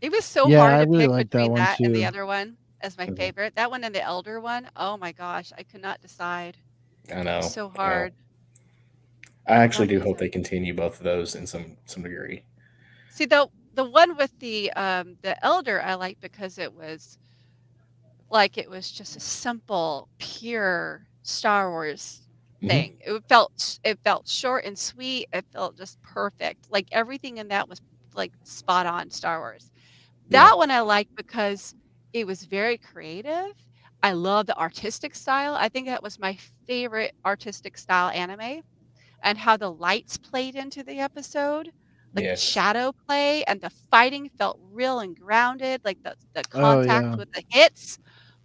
It was so Yeah, hard I to really pick like that between one that and the too. other one as my Mhm. favorite. That one and the Elder one. Oh my gosh, I could not decide. I It know. was so I know. hard. I actually That do was hope they continue both of those in some degree. See, the one with the Elder I like because it was just a simple, pure Star Wars Mhm. thing. It felt short and sweet. It felt just perfect. Like everything in that was like spot on Star Wars. Yeah, That one I liked because it was very creative. I love the artistic style. I think that was my favorite artistic style anime, and how the lights played into the episode, like the yes, shadow play, and the fighting felt real and grounded, like the Oh contact yeah, with the hits.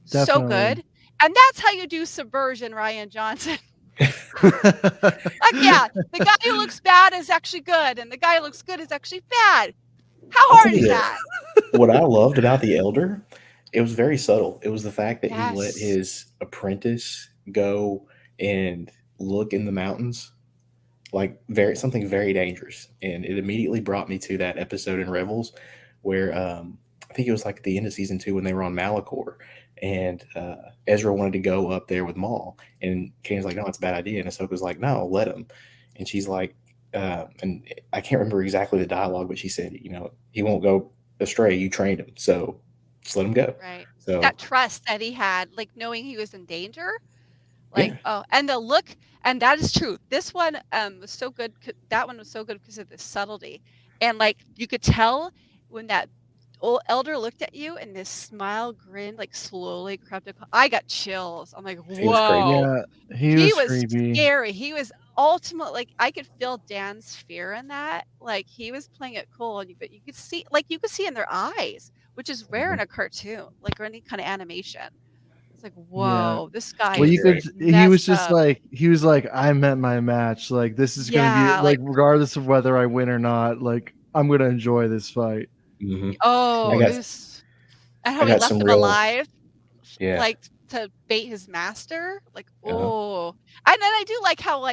So definitely. good. And that's how you do subversion, Ryan Johnson. Like, yeah, the guy who looks bad is actually good, and the guy who looks good is actually bad. How I'll hard tell is you that? what I loved about the Elder. It was very subtle. It was the fact that he let Yes. his apprentice go and look in the mountains, like something very dangerous, and it immediately brought me to that episode in Rebels where I think it was like at the end of season 2 when they were on Malachor, and Ezra wanted to go up there with Maul, and Kane's like, "No, it's a bad idea," and Ahsoka's like, "No, let him," and she's like, and I can't remember exactly the dialogue, but she said, he won't go astray. You trained him, so just let him go. Right. So That trust that he had, like knowing he was in danger. Like, yeah, oh, and the look, and that is true. This one was so good. That one was so good because of the subtlety, and like you could tell when that old elder looked at you and this smile, grin, like slowly crept up. I got chills. I'm like, he was creepy. whoa. Yeah, he He was was creepy. scary. He was ultimate. Like I could feel Dan's fear in that. Like he was playing it cool, but you could see in their eyes, which is rare in a cartoon, like or any kind of animation. It's like, Yeah. whoa, this guy He Well, was you is could. great. He was messed just up. like, I met my match. Like this is gonna be Yeah, like like regardless of whether I win or not. Like I'm gonna enjoy this fight. hmm Oh, I got it was, and I how he got left some him real alive, yeah. like to bait his master. Like, Uh-huh. oh, and then I do like how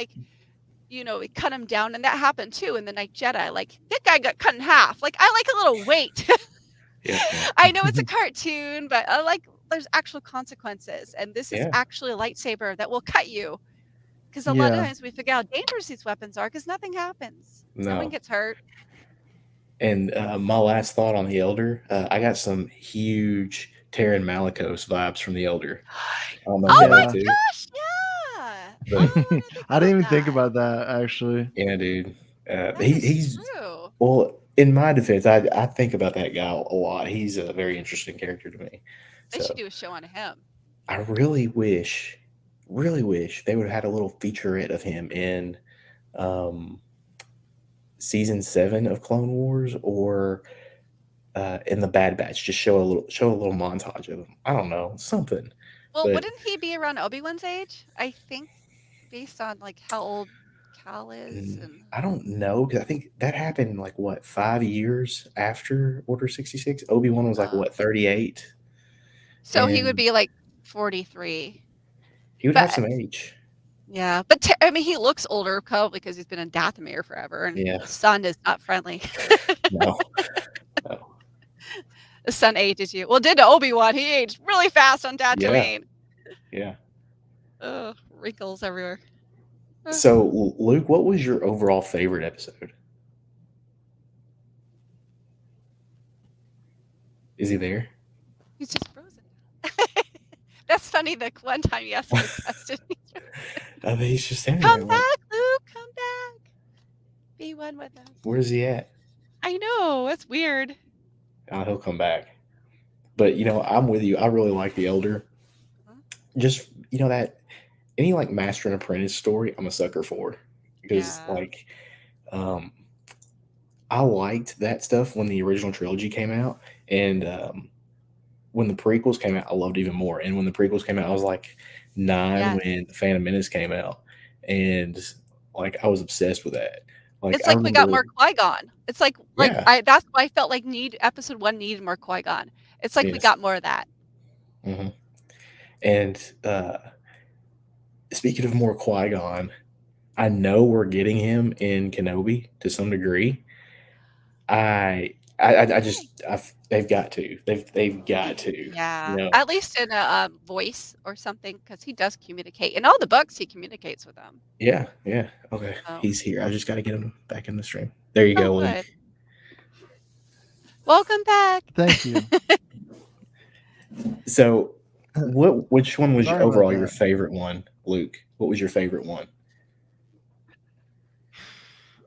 he cut him down, and that happened too in the Night Jedi. Like that guy got cut in half. Like I like a little weight. Yeah, yeah, I know it's a cartoon, but I like there's actual consequences, and this is yeah. actually a lightsaber that will cut you. Because a lot of Yeah. times we forget how dangerous these weapons are, because nothing happens. No one No. gets hurt. And my last thought on the Elder, I got some huge Terran Malicos vibes from the Elder. I don't know if Oh you my did too, gosh, yeah. but Oh, I didn't think I didn't about even think that. about that actually. yeah, dude. That is He's true. well. In my defense, I think about that guy a lot. He's a very interesting character to me. They should So do a show on him. I really wish they would have had a little featurette of him in um, season 7 of Clone Wars or in the Bad Batch. Just show a little montage of him. I don't know, something. Well, But wouldn't he be around Obi-Wan's age? I think based on like how old Cal is and I don't know because I think that happened like what 5 years after Order 66. Obi-Wan was like what 38, so he would and be like 43. he would But have some age. yeah, but I mean he looks older probably because he's been in Dathomir forever and Yeah, the sun is not friendly. no, no. The sun ages you. Well, did to Obi-Wan. He aged really fast on Yeah, Tatooine. yeah. Ugh, wrinkles everywhere. So, Luke, what was your overall favorite episode? Is he there? He's just frozen. That's funny. The one time he asked me a question. I mean, he's just standing Come there. back, Like, Luke. Come back. Be one with us. where's he at? I know. That's weird. Oh, he'll come back. But I'm with you. I really like the Elder. Huh? Just that any like master and apprentice story, I'm a sucker for because Yeah. like I liked that stuff when the original trilogy came out, and when the prequels came out, I loved it even more. And when the prequels came out, I was like 9 Yes. when the Phantom Menace came out, and like I was obsessed with that. Like It's I like we got more remember, Qui-Gon. It's like yeah, that's why I felt like episode 1 needed more Qui-Gon. It's like we yes, got more of that. hmm and speaking of more Qui Gon, I know we're getting him in Kenobi to some degree. They've got to. They've got to. Yeah. At least in a voice or something, because he does communicate. In all the books, he communicates with them. Yeah, yeah. Okay. So. He's here. I just got to get him back in the stream. There you Oh, go, good. Luke. Welcome back. Thank you. So, which one was Sorry about overall your that. favorite one, Luke? What was your favorite one?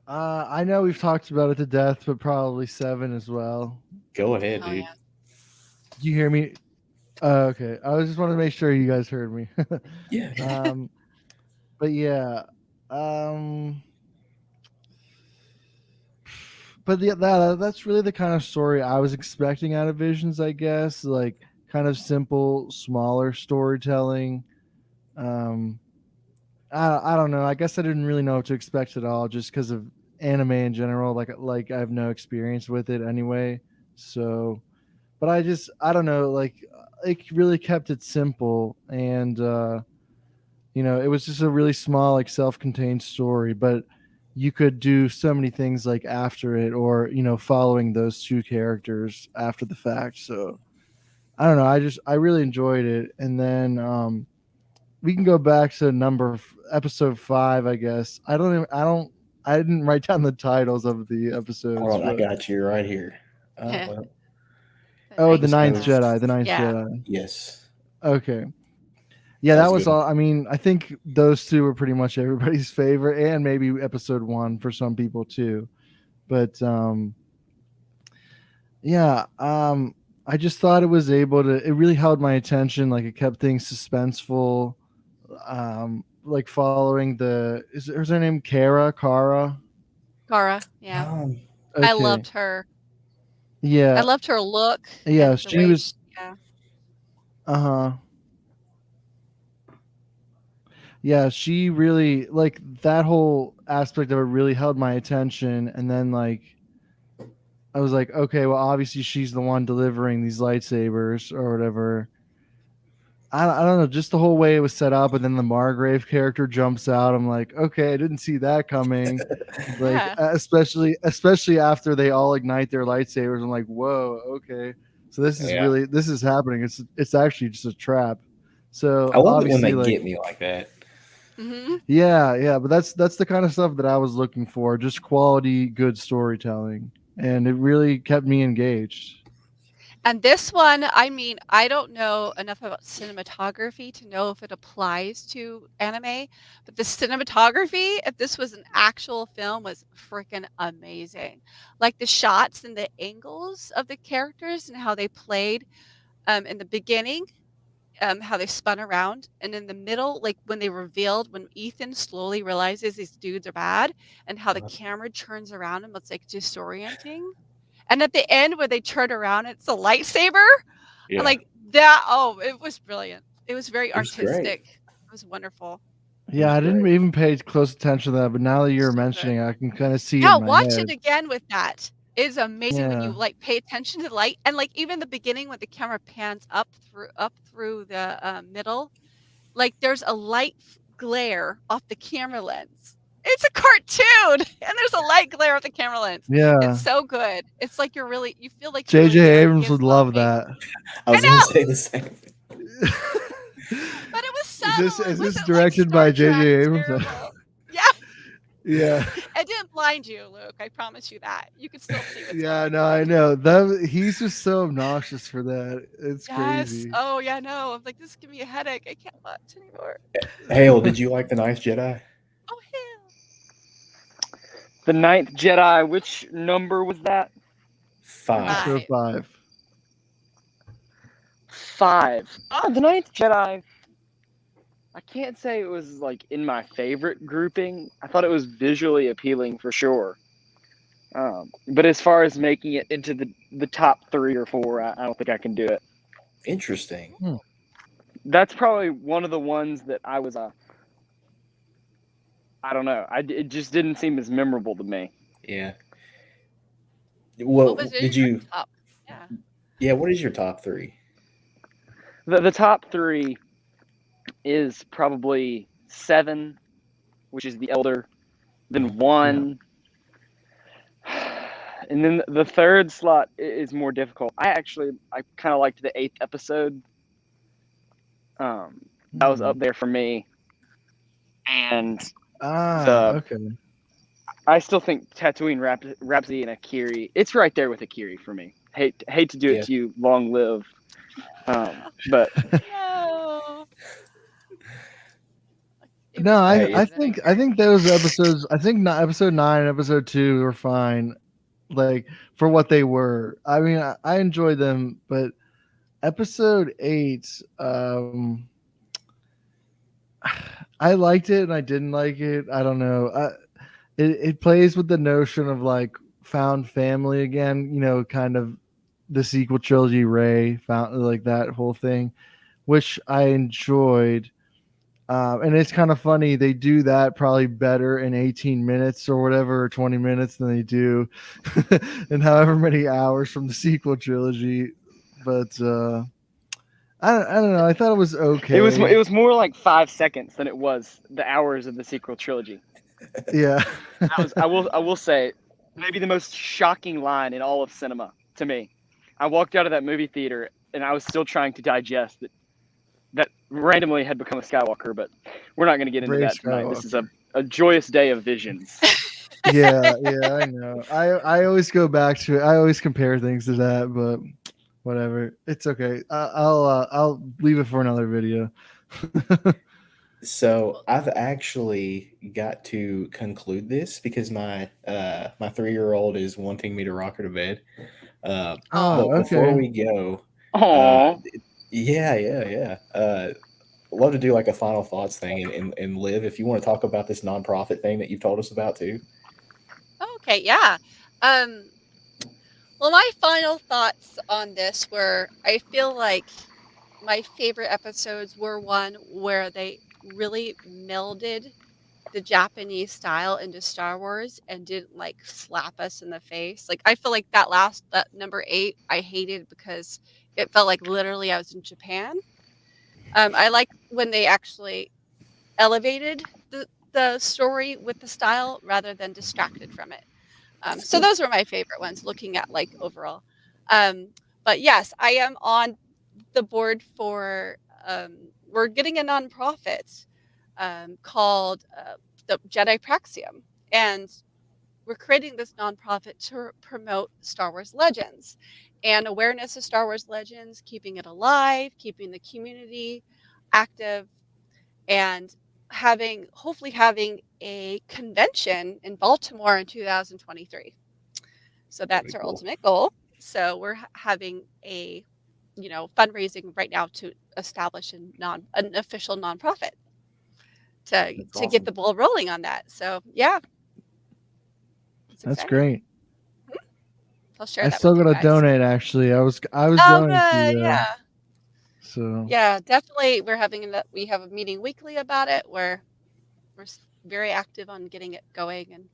I know we've talked about it to death, but probably 7 as well. Go ahead, Oh, dude. yeah. Did you hear me? Okay. I was just wanted to make sure you guys heard me. Yeah. But yeah. But that's really the kind of story I was expecting out of Visions, I guess. Like kind of simple, smaller storytelling. I don't know. I guess I didn't really know what to expect at all, just because of anime in general. Like I have no experience with it anyway. So, but I don't know. Like it really kept it simple, and it was just a really small, like self-contained story, but you could do so many things like after it, or following those two characters after the fact. So I don't know. I really enjoyed it, and then we can go back to episode 5, I guess. I didn't write down the titles of the episodes. Hold on, I but- got you right here. Yeah. Oh, the Ninth Ninth Jedi. Jedi. The Ninth Yeah. Jedi. Yes. Okay. Yeah, That's that was good. all. I mean, I think those two were pretty much everybody's favorite, and maybe episode 1 for some people too. But yeah, I just thought it really held my attention. Like it kept things suspenseful. Like following is her name Kara? Cara. Yeah. I Okay. loved her. Yeah. I loved her look. Yeah, and the she way was. yeah. Uh-huh. Yeah, she really, like, that whole aspect of it really held my attention. And then, like, I was like, okay, well, obviously she's the one delivering these lightsabers or whatever. I don't know, just the whole way it was set up, and then the Margrave character jumps out. I'm like, okay, I didn't see that coming. Like, Yeah. especially after they all ignite their lightsabers. I'm like, whoa, okay, so this is Yeah. this is happening. It's actually just a trap. So I love it when obviously, they like, get me like that. Hmm. yeah, but that's the kind of stuff that I was looking for, just quality, good storytelling, and it really kept me engaged. And this one, I mean, I don't know enough about cinematography to know if it applies to anime, but the cinematography, if this was an actual film, was freaking amazing. Like the shots and the angles of the characters and how they played in the beginning, how they spun around, and in the middle, like when they revealed, when Ethan slowly realizes these dudes are bad, and how the Uh-huh. camera turns around him, it's like disorienting. And at the end, where they turn around, it's a lightsaber. Yeah, Like that. Oh, it was brilliant. It was very it was great. artistic. It was wonderful. It Yeah, was I didn't great. even pay close attention to that, but now that you're So good. mentioning, I can kind of see it Yeah, in my watch it head. again with that. It's amazing when you Yeah, like pay attention to the light, and like even the beginning when the camera pans up through the middle, like there's a light glare off the camera lens. It's a cartoon, and there's a light glare off the camera lens. It's yeah. so good. It's like you feel like you're really J.J. there. Abrams Gives would a lot of love faith. that. I I was gonna know, say the same thing. but it was Is this subtle. It is this wasn't like directed by Star J.J. Trek Abrams? terrible. Yeah, Yeah, it didn't blind you, Luke. I promise you that. You could still see what's yeah. going No, on. I know that he's just so obnoxious for that. It's Yes. crazy. Oh, yeah, no. I'm like, this is giving me a headache. I can't watch anymore. Hale, did you like the Ninth Jedi? Oh, hell. The Ninth Jedi. Which number was that? 5. Episode 5. 5. Ah, the Ninth Jedi. I can't say it was like in my favorite grouping. I thought it was visually appealing for sure. But as far as making it into the top 3 or 4, I don't think I can do it. Interesting. That's probably one of the ones that I was I don't know. It just didn't seem as memorable to me. Yeah. What Well, was did your you? top? Yeah. Yeah. What is your top 3? The top 3 is probably 7, which is the elder, then 1, and then the third slot is more difficult. I kind of liked the 8th episode. That was up there for me, and Okay. I still think Tatooine Rhapsody and Akiri. It's right there with Akiri for me. Hate to do Yeah. it to you. Long live. But No. It No, was I better Hey, I than think I think those episodes. I think not episode 9 and episode 2 were fine, like for what they were. I mean, I enjoyed them, but episode 8, I liked it and I didn't like it. I don't know. It plays with the notion of like found family again. You know, kind of the sequel trilogy, Ray found like that whole thing, which I enjoyed. And it's kind of funny. They do that probably better in 18 minutes or whatever, or 20 minutes than they do in however many hours from the sequel trilogy. But I don't know. I thought it was okay. it was more like 5 seconds than it was the hours of the sequel trilogy. Yeah. That was I will say maybe the most shocking line in all of cinema to me. I walked out of that movie theater and I was still trying to digest that randomly had become a Skywalker, but we're not going to get into Ray that tonight. This is Skywalker. a joyous day of visions. Yeah, I know. I always go back to it. I always compare things to that, but whatever. It's okay. I'll leave it for another video. So I've actually got to conclude this because my 3-year-old is wanting me to rock her to bed. But Oh, before okay. we go, Aww. yeah. Love to do like a final thoughts thing and Liv, if you want to talk about this nonprofit thing that you've told us about too. Okay, yeah. Well, my final thoughts on this were I feel like my favorite episodes were one where they really melded the Japanese style into Star Wars and didn't like slap us in the face. Like I feel like that number 8 I hated because it felt like literally I was in Japan. I like when they actually elevated the story with the style rather than distracted from it. So those were my favorite ones looking at like overall. But yes, I am on the board for we're getting a nonprofit called the Jedi Praxium, and we're creating this nonprofit to promote Star Wars Legends and awareness of Star Wars Legends, keeping it alive, keeping the community active, and hopefully having a convention in Baltimore in 2023. So that's Very our cool. ultimate goal. So we're having a fundraising right now to establish an official nonprofit to awesome. get the ball rolling on that. So yeah, it's That's exciting. great. I'll share I that still with you gotta guys. donate. Actually, I was Oh, going good. to. Yeah. So Yeah, definitely. We have a meeting weekly about it where we're very active on getting it going and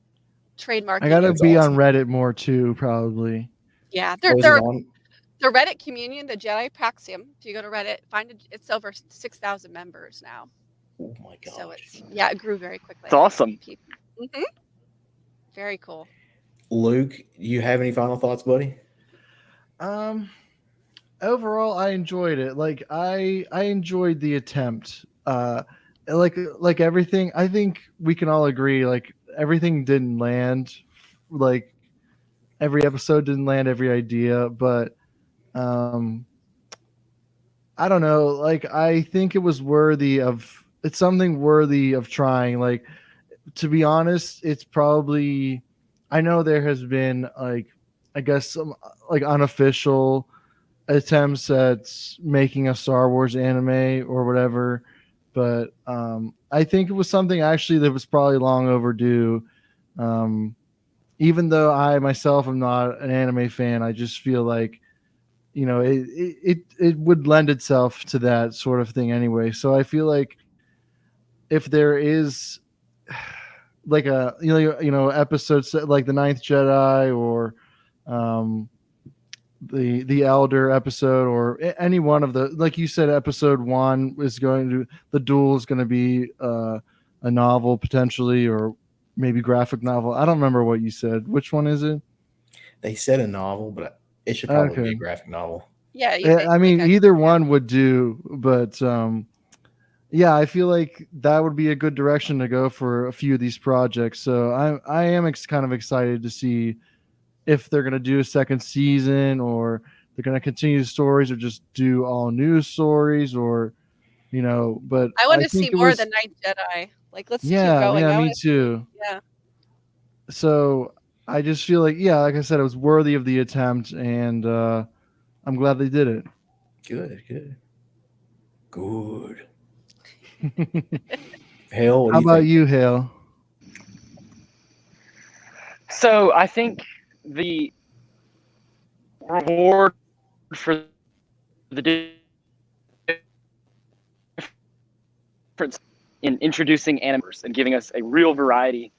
trademarking. I gotta That's be awesome. on Reddit more too, probably. Yeah, What was it on? the Reddit communion, the Jedi Praxium. If you go to Reddit, it's over 6,000 members now. Oh my gosh. So it grew very quickly. It's awesome. Mm-hmm. Very cool. Luke, you have any final thoughts, buddy? Overall, I enjoyed it. Like I enjoyed the attempt. Like everything. I think we can all agree. Like everything didn't land. Like every episode didn't land every idea, but I don't know. Like I think it was worthy of. It's something worthy of trying. Like to be honest, it's probably. I know there has been like, I guess some like unofficial attempts at making a Star Wars anime or whatever, but I think it was something actually that was probably long overdue. Even though I myself am not an anime fan, I just feel like it would lend itself to that sort of thing anyway. So I feel like if there is like a episodes like the Ninth Jedi or the Elder episode or any one of the, like you said, episode 1 is going to, the duel is going to be a novel potentially, or maybe graphic novel. I don't remember what you said. Which one is it? They said a novel, but it should probably be Okay. a graphic novel. Yeah, I mean, either one would do, but yeah, I feel like that would be a good direction to go for a few of these projects. So I am kind of excited to see if they're going to do a second season, or they're going to continue the stories, or just do all new stories, or but I want to see think it more was, of the Ninth Jedi. Like, let's keep yeah, going. yeah, I me wanna too. Yeah. So I just feel like, yeah, like I said, it was worthy of the attempt, and I'm glad they did it. Good. Hale, what How do you about think? you, Hale? So I think the reward for the difference in introducing animators and giving us a real variety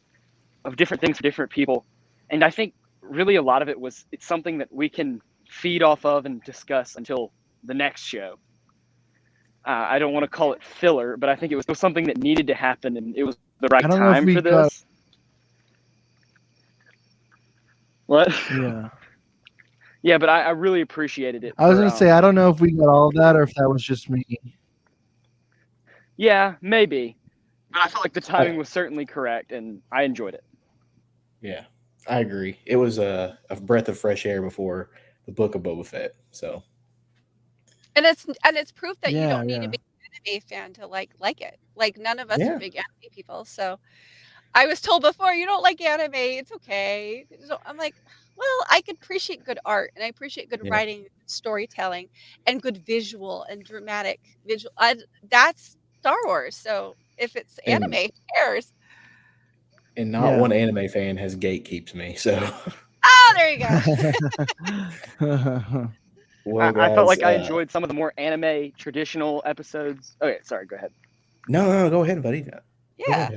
of different things for different people. And I think really a lot of it was, it's something that we can feed off of and discuss until the next show. I don't want to call it filler, but I think it was something that needed to happen, and it was the right time for this. What? Yeah. Yeah, but I really appreciated it. I was going to say, I don't know if we got all of that or if that was just me. Yeah, maybe. But I felt like the timing was certainly correct, and I enjoyed it. Yeah, I agree. It was a breath of fresh air before the Book of Boba Fett. So, and it's proof that you don't need to be an anime fan to like it. Like none of us are big anime people, so I was told before, you don't like anime, it's okay. So I'm like, well, I can appreciate good art, and I appreciate good writing, storytelling, and good visual and dramatic visual. That's Star Wars. So if it's anime, who cares? And not one anime fan has gatekeeps me. So. Oh, there you go. Well, guys, I felt like I enjoyed some of the more anime traditional episodes. Okay, sorry, go ahead. No, go ahead, buddy. Yeah.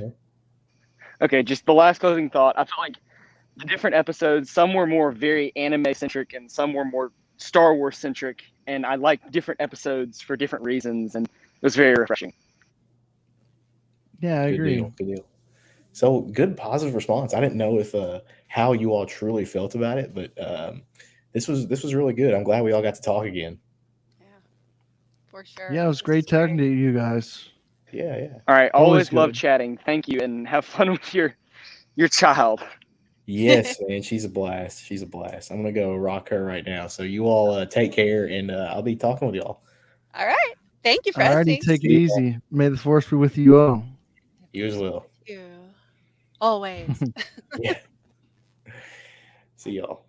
Okay, just the last closing thought. I felt like the different episodes, some were more very anime centric and some were more Star Wars centric. And I liked different episodes for different reasons. And it was very refreshing. Yeah, I Good agree. deal. Good deal. So good positive response. I didn't know if how you all truly felt about it, but this was really good. I'm glad we all got to talk again. Yeah, for sure. Yeah, it was This great is great. talking to you guys. Yeah, yeah. All right. Always Always love good. chatting. Thank you. And have fun with your child. Yes, man. She's a blast. She's a blast. I'm gonna go rock her right now. So you all take care, and I'll be talking with y'all. All right. Thank you, Alrighty, Frosty. take it See ya. easy. May the force be with you all. You as well. You. Always. Yeah. See y'all.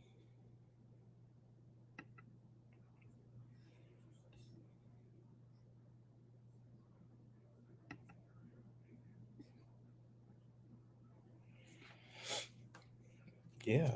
Yeah.